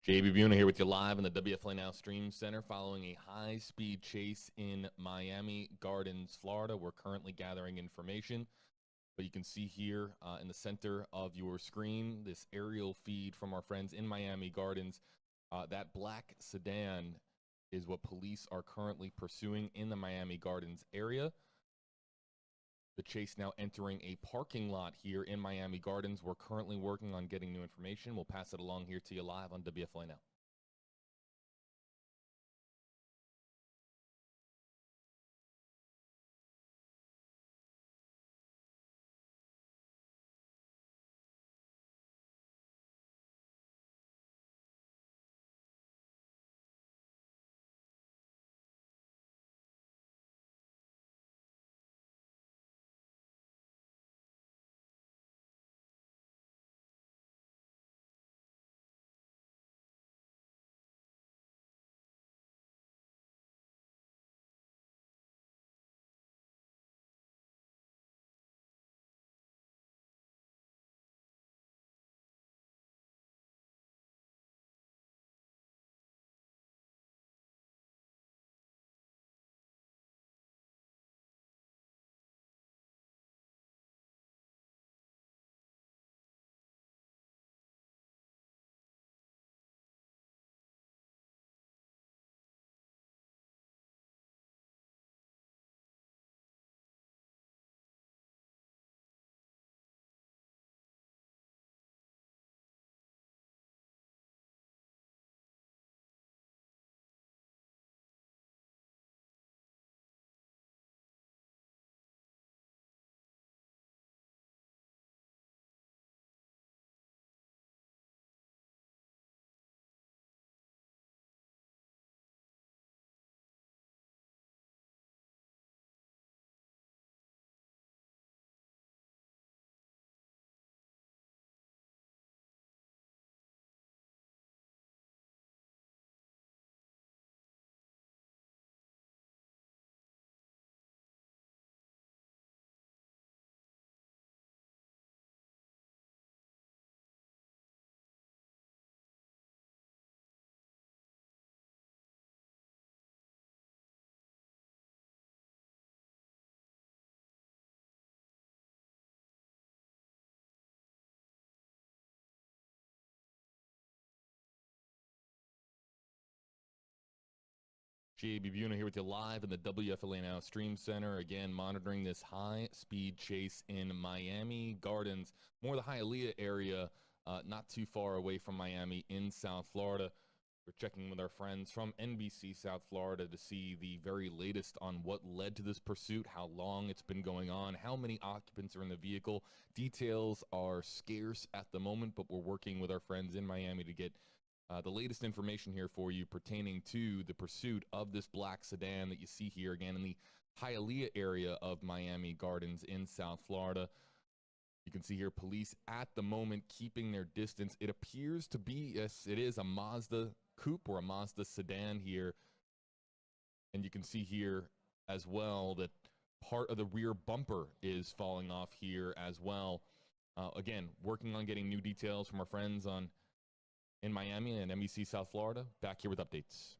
JB Buna here with you live in the WFLA Now Stream Center following a high-speed chase in Miami Gardens, Florida. We're currently gathering information, but you can see here in the center of your screen this aerial feed from our friends in Miami Gardens. That black sedan is what police are currently pursuing in the Miami Gardens area. The chase now entering a parking lot here in Miami Gardens. We're currently working on getting new information. We'll pass it along here to you live on WFLA Now. JB Buna here with you live in the WFLA Now Stream Center. Again, monitoring this high-speed chase in Miami Gardens, more the Hialeah area, not too far away from Miami in South Florida. We're checking with our friends from NBC South Florida to see the very latest on what led to this pursuit, how long it's been going on, how many occupants are in the vehicle. Details are scarce at the moment, but we're working with our friends in Miami to get the latest information here for you pertaining to the pursuit of this black sedan that you see here again in the Hialeah area of Miami Gardens in South Florida. You can see here police at the moment keeping their distance. It appears to be, yes, it is a Mazda coupe or a Mazda sedan here. And you can see here as well that part of the rear bumper is falling off here as well. Again, working on getting new details from our friends in Miami and NBC South Florida. Back here with updates.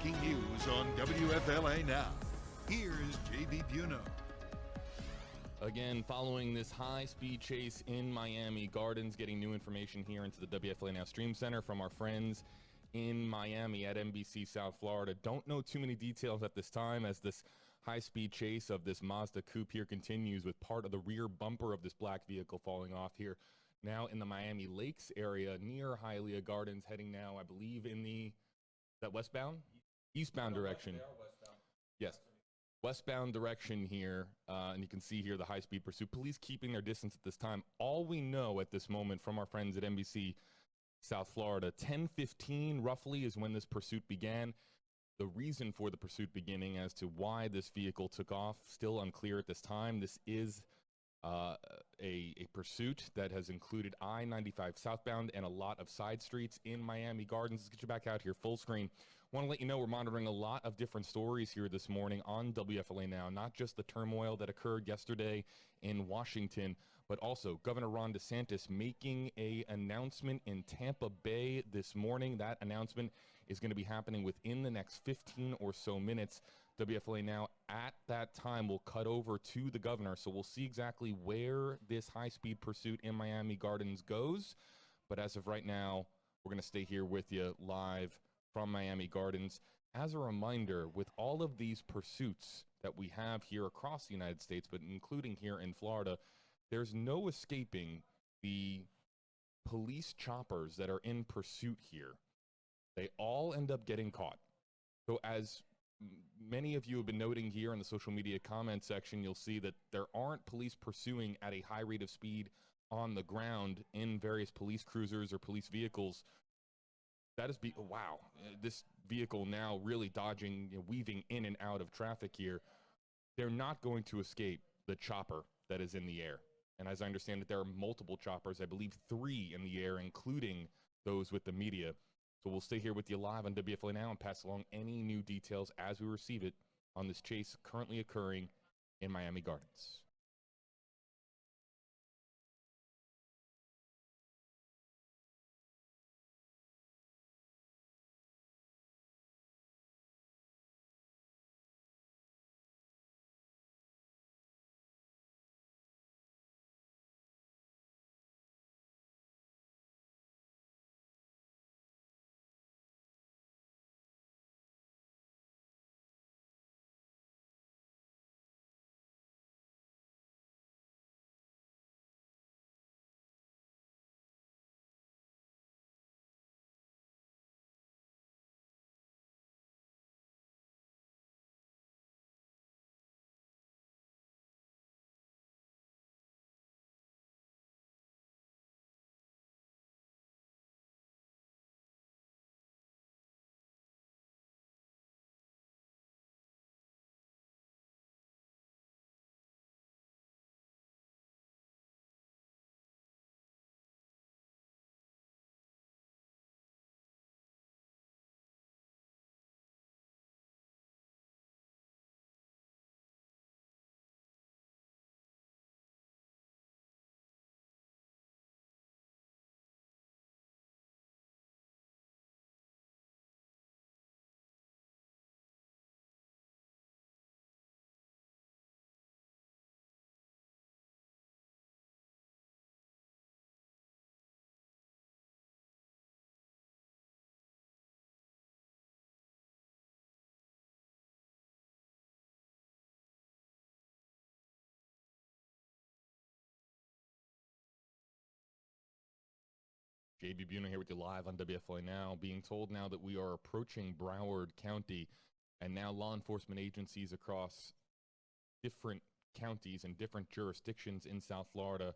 breaking news on WFLA Now. Here's JB Buno. Again, following this high-speed chase in Miami Gardens, getting new information here into the WFLA Now Stream Center from our friends in Miami at NBC South Florida. Don't know too many details at this time as this high-speed chase of this Mazda coupe here continues, with part of the rear bumper of this black vehicle falling off here. Now in the Miami Lakes area near Hialeah Gardens, heading now, I believe, in the, is that westbound? Eastbound direction. Yes. Westbound direction here, and you can see here the high-speed pursuit. Police keeping their distance at this time. All we know at this moment from our friends at NBC South Florida, 10:15 roughly is when this pursuit began. The reason for the pursuit beginning as to why this vehicle took off, still unclear at this time. This is a pursuit that has included I-95 southbound and a lot of side streets in Miami Gardens. Let's get you back out here full screen. Want to let you know we're monitoring a lot of different stories here this morning on WFLA Now, not just the turmoil that occurred yesterday in Washington, but also Governor Ron DeSantis making an announcement in Tampa Bay this morning. That announcement is going to be happening within the next 15 or so minutes. WFLA Now at that time will cut over to the governor, so we'll see exactly where this high-speed pursuit in Miami Gardens goes. But as of right now, we're going to stay here with you live from Miami Gardens. As a reminder, with all of these pursuits that we have here across the United States, but including here in Florida, there's no escaping the police choppers that are in pursuit here. They all end up getting caught. So as many of you have been noting here in the social media comment section, you'll see that there aren't police pursuing at a high rate of speed on the ground in various police cruisers or police vehicles. That is, wow, this vehicle now really dodging, weaving in and out of traffic here. They're not going to escape the chopper that is in the air. And as I understand it, there are multiple choppers, I believe 3 in the air, including those with the media. So we'll stay here with you live on WFLA Now and pass along any new details as we receive it on this chase currently occurring in Miami Gardens. JB Buno here with you live on WFLA Now, being told now that we are approaching Broward County, and now law enforcement agencies across different counties and different jurisdictions in South Florida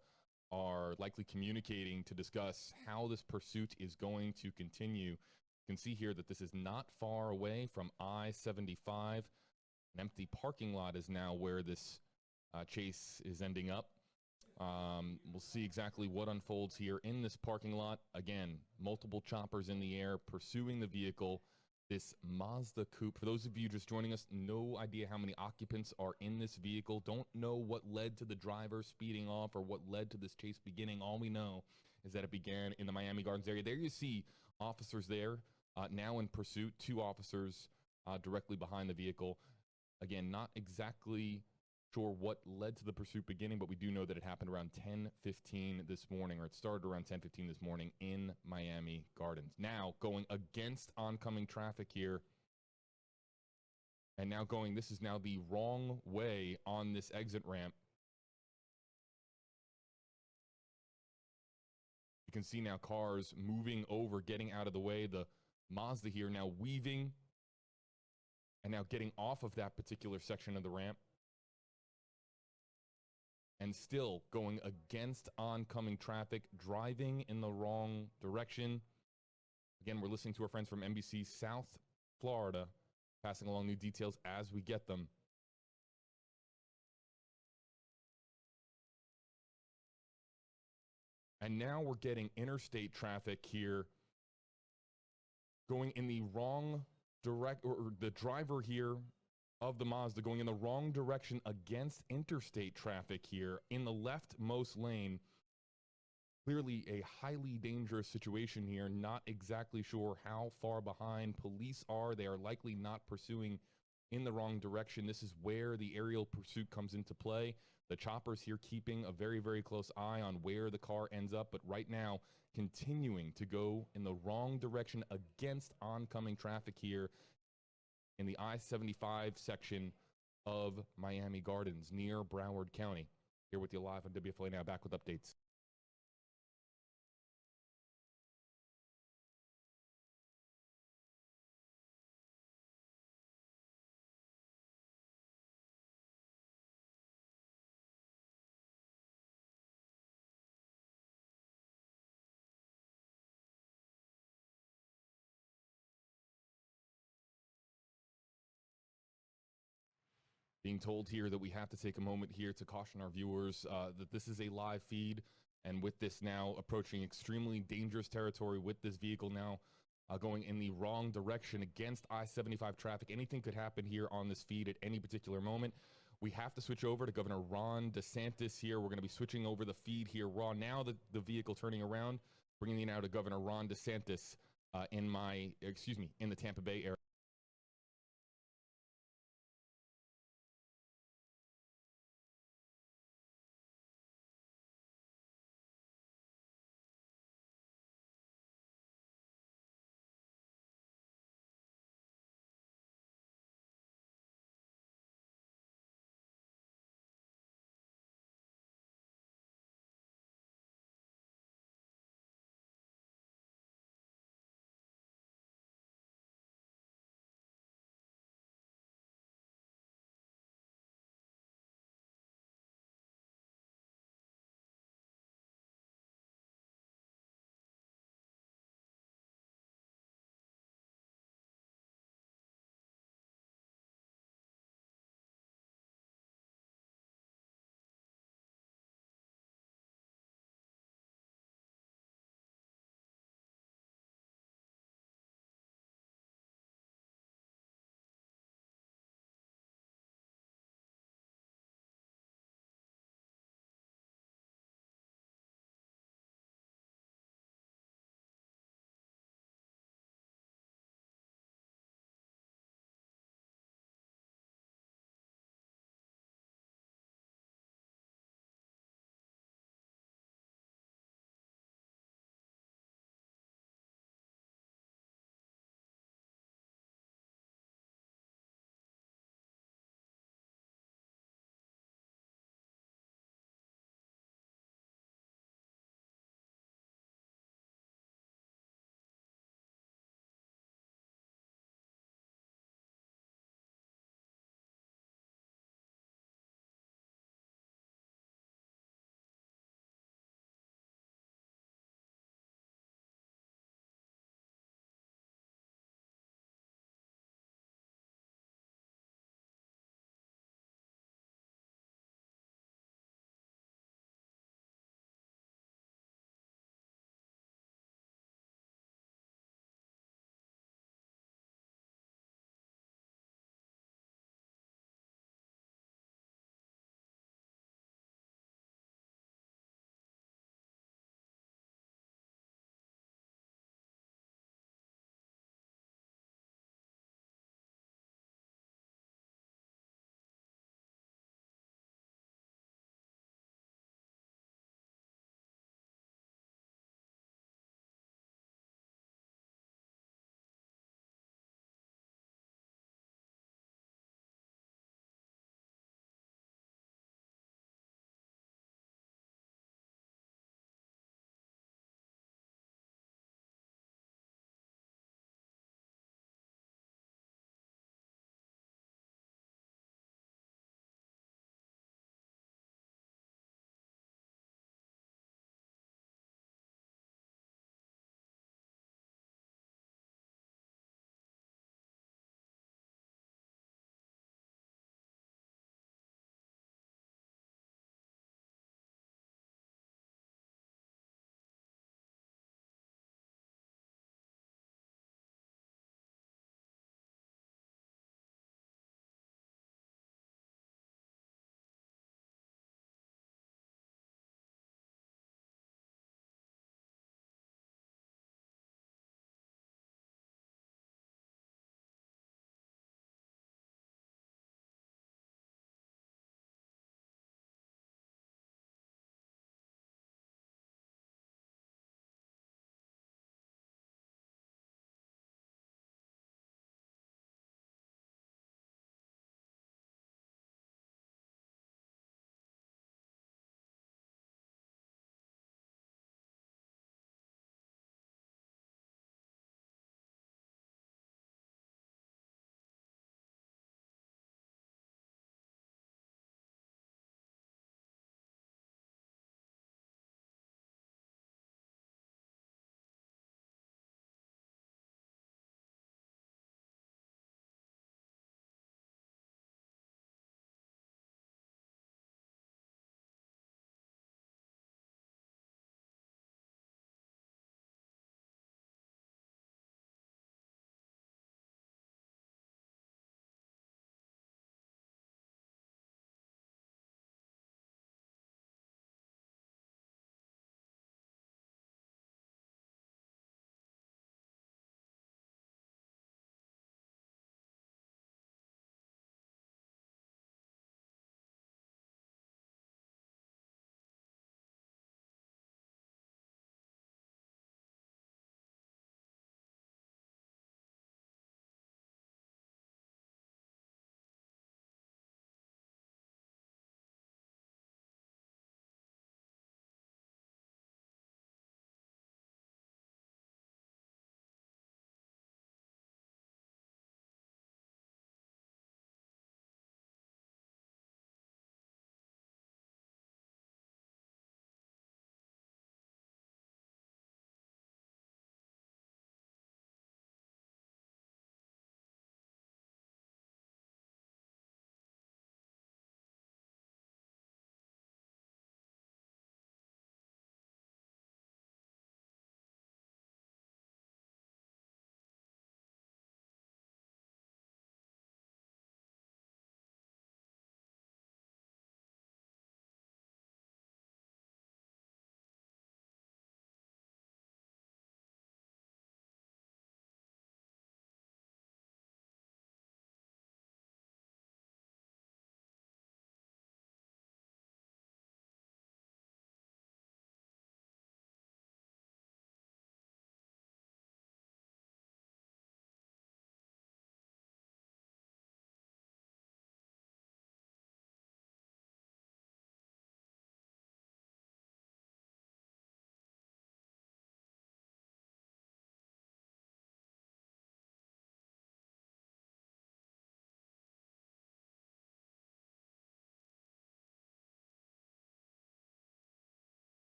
are likely communicating to discuss how this pursuit is going to continue. You can see here that this is not far away from I-75. An empty parking lot is now where this chase is ending up. We'll see exactly what unfolds here in this parking lot. Again, multiple choppers in the air pursuing the vehicle, this Mazda coupe. For those of you just joining us, no idea how many occupants are in this vehicle. Don't know what led to the driver speeding off or what led to this chase beginning. All we know is that it began in the Miami Gardens area. There you see officers there now in pursuit. 2 officers directly behind the vehicle. Again, not exactly sure what led to the pursuit beginning, but we do know that it happened around 10:15 this morning, or it started around 10:15 this morning in Miami Gardens. Now going against oncoming traffic here, and now going, this is now the wrong way on this exit ramp. You can see now cars moving over, getting out of the way. The Mazda here now weaving and now getting off of that particular section of the ramp, and still going against oncoming traffic, driving in the wrong direction. Again, we're listening to our friends from NBC South Florida, passing along new details as we get them. And now we're getting interstate traffic here going in the wrong or the driver here of the Mazda going in the wrong direction against interstate traffic here in the leftmost lane. Clearly a highly dangerous situation here. Not exactly sure how far behind police are. They are likely not pursuing in the wrong direction. This is where the aerial pursuit comes into play. The choppers here keeping a very, very close eye on where the car ends up, but right now continuing to go in the wrong direction against oncoming traffic here in the I-75 section of Miami Gardens near Broward County. Here with you live on WFLA Now, back with updates. Being told here that we have to take a moment here to caution our viewers that this is a live feed, and with this now approaching extremely dangerous territory with this vehicle now going in the wrong direction against I-75 traffic. Anything could happen here on this feed at any particular moment. We have to switch over to Governor Ron DeSantis here. We're going to be switching over the feed here. Ron, now the vehicle turning around, bringing you now to Governor Ron DeSantis in the Tampa Bay area.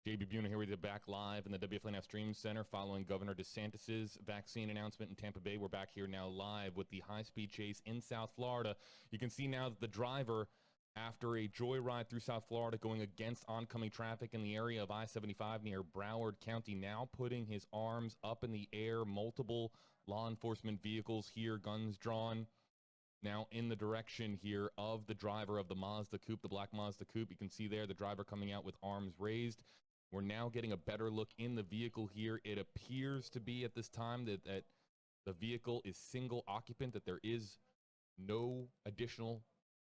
JB Buhner here with you back live in the WFLA Now Stream Center following Governor DeSantis' vaccine announcement in Tampa Bay. We're back here now live with the high-speed chase in South Florida. You can see now that the driver, after a joyride through South Florida going against oncoming traffic in the area of I-75 near Broward County, now putting his arms up in the air, multiple law enforcement vehicles here, guns drawn, now in the direction here of the driver of the Mazda coupe, the black Mazda coupe. You can see there the driver coming out with arms raised. We're now getting a better look in the vehicle here. It appears to be at this time that the vehicle is single occupant, that there is no additional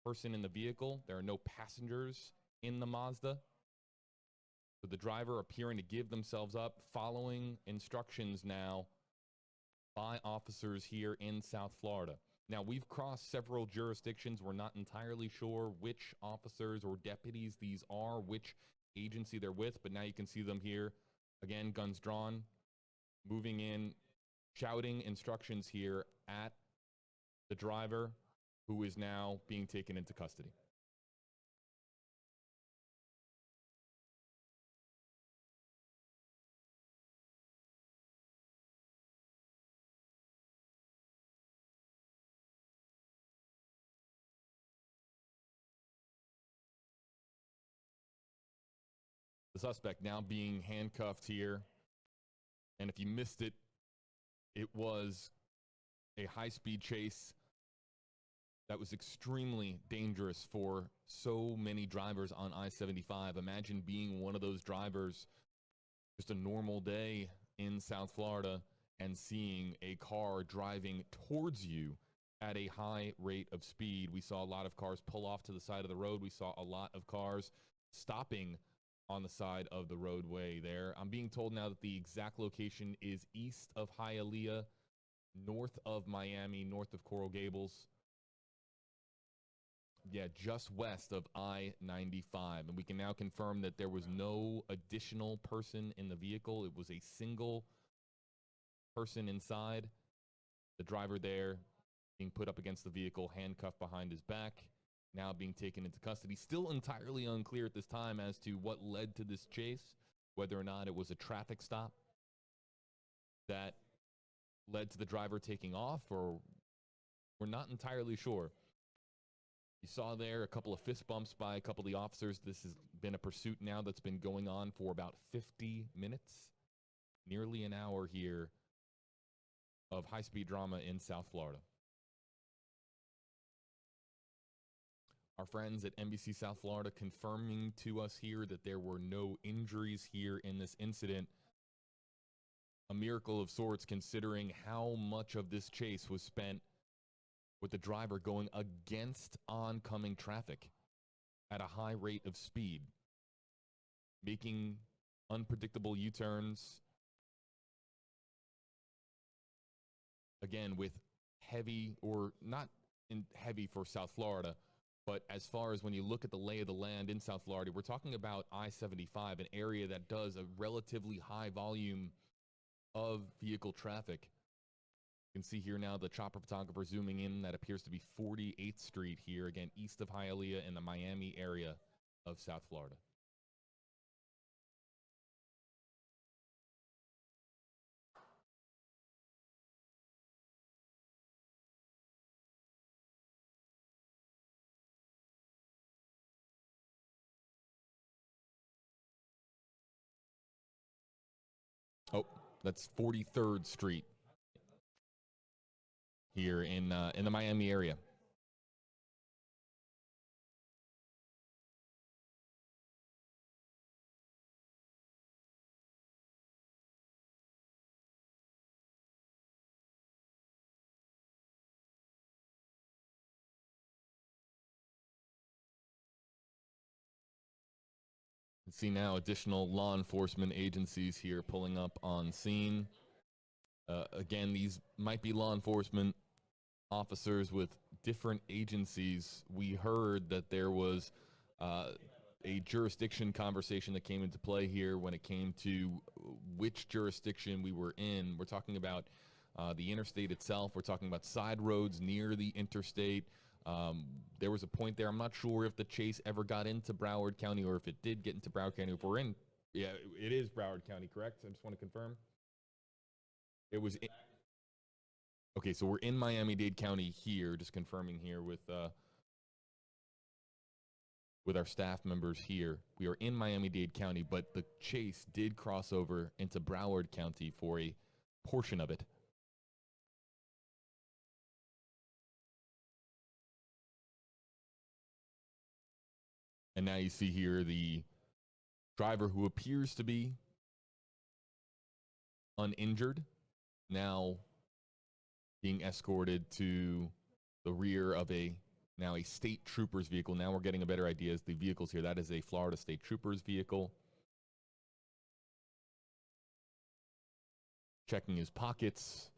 person in the vehicle. There are no passengers in the Mazda. So the driver appearing to give themselves up, following instructions now by officers here in South Florida. Now, we've crossed several jurisdictions. We're not entirely sure which officers or deputies these are, which agency they're with, but now you can see them here. Again, guns drawn, moving in, shouting instructions here at the driver, who is now being taken into custody. The suspect now being handcuffed here. And if you missed it, it was a high-speed chase that was extremely dangerous for so many drivers on I-75. Imagine being one of those drivers, just a normal day in South Florida, and seeing a car driving towards you at a high rate of speed. We saw a lot of cars pull off to the side of the road. We saw a lot of cars stopping on the side of the roadway there. I'm being told now that the exact location is east of Hialeah, north of Miami, north of Coral Gables. Yeah, just west of I-95. And we can now confirm that there was no additional person in the vehicle. It was a single person inside. The driver there being put up against the vehicle, handcuffed behind his back, now being taken into custody. Still entirely unclear at this time as to what led to this chase, whether or not it was a traffic stop that led to the driver taking off, or we're not entirely sure. You saw there a couple of fist bumps by a couple of the officers. This has been a pursuit now that's been going on for about 50 minutes, nearly an hour here of high-speed drama in South Florida. Our friends at NBC South Florida confirming to us here that there were no injuries here in this incident. A miracle of sorts, considering how much of this chase was spent with the driver going against oncoming traffic at a high rate of speed, making unpredictable U-turns, again, with heavy, or not in heavy for South Florida, but as far as when you look at the lay of the land in South Florida, we're talking about I-75, an area that does a relatively high volume of vehicle traffic. You can see here now the chopper photographer zooming in. That appears to be 48th Street here, again, east of Hialeah in the Miami area of South Florida. Oh, that's 43rd Street here in the Miami area. See now additional law enforcement agencies here pulling up on scene. Again, these might be law enforcement officers with different agencies. We heard that there was a jurisdiction conversation that came into play here when it came to which jurisdiction we were in. We're talking about the interstate itself. We're talking about side roads near the interstate. There was a point there. I'm not sure if the chase ever got into Broward County, or if it did get into Broward County. If we're in Yeah, it is Broward County, correct? I just want to confirm. It was. Okay, so we're in Miami-Dade County here, just confirming here with our staff members here. We are in Miami-Dade County, but the chase did cross over into Broward County for a portion of it. And now you see here the driver, who appears to be uninjured, now being escorted to the rear of a state trooper's vehicle. Now we're getting a better idea as the vehicles here. That is a Florida State Trooper's vehicle. Checking his pockets.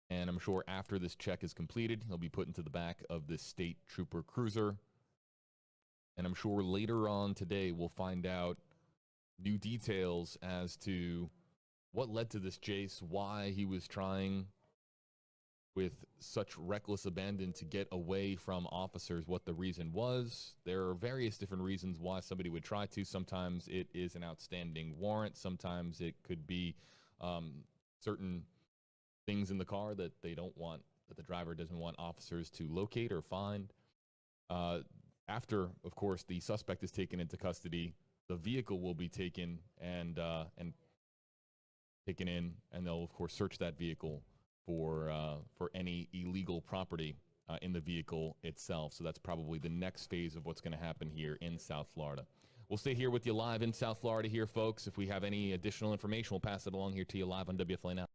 And I'm sure after this check is completed, he'll be put into the back of this state trooper cruiser. And I'm sure later on today we'll find out new details as to what led to this chase, why he was trying with such reckless abandon to get away from officers, what the reason was. There are various different reasons why somebody would try to. Sometimes it is an outstanding warrant. Sometimes it could be certain things in the car that they don't want, that the driver doesn't want officers to locate or find. After, of course, the suspect is taken into custody, the vehicle will be taken and taken in, and they'll, of course, search that vehicle for any illegal property in the vehicle itself. So that's probably the next phase of what's going to happen here in South Florida. We'll stay here with you live in South Florida here, folks. If we have any additional information, we'll pass it along here to you live on WFLA Now.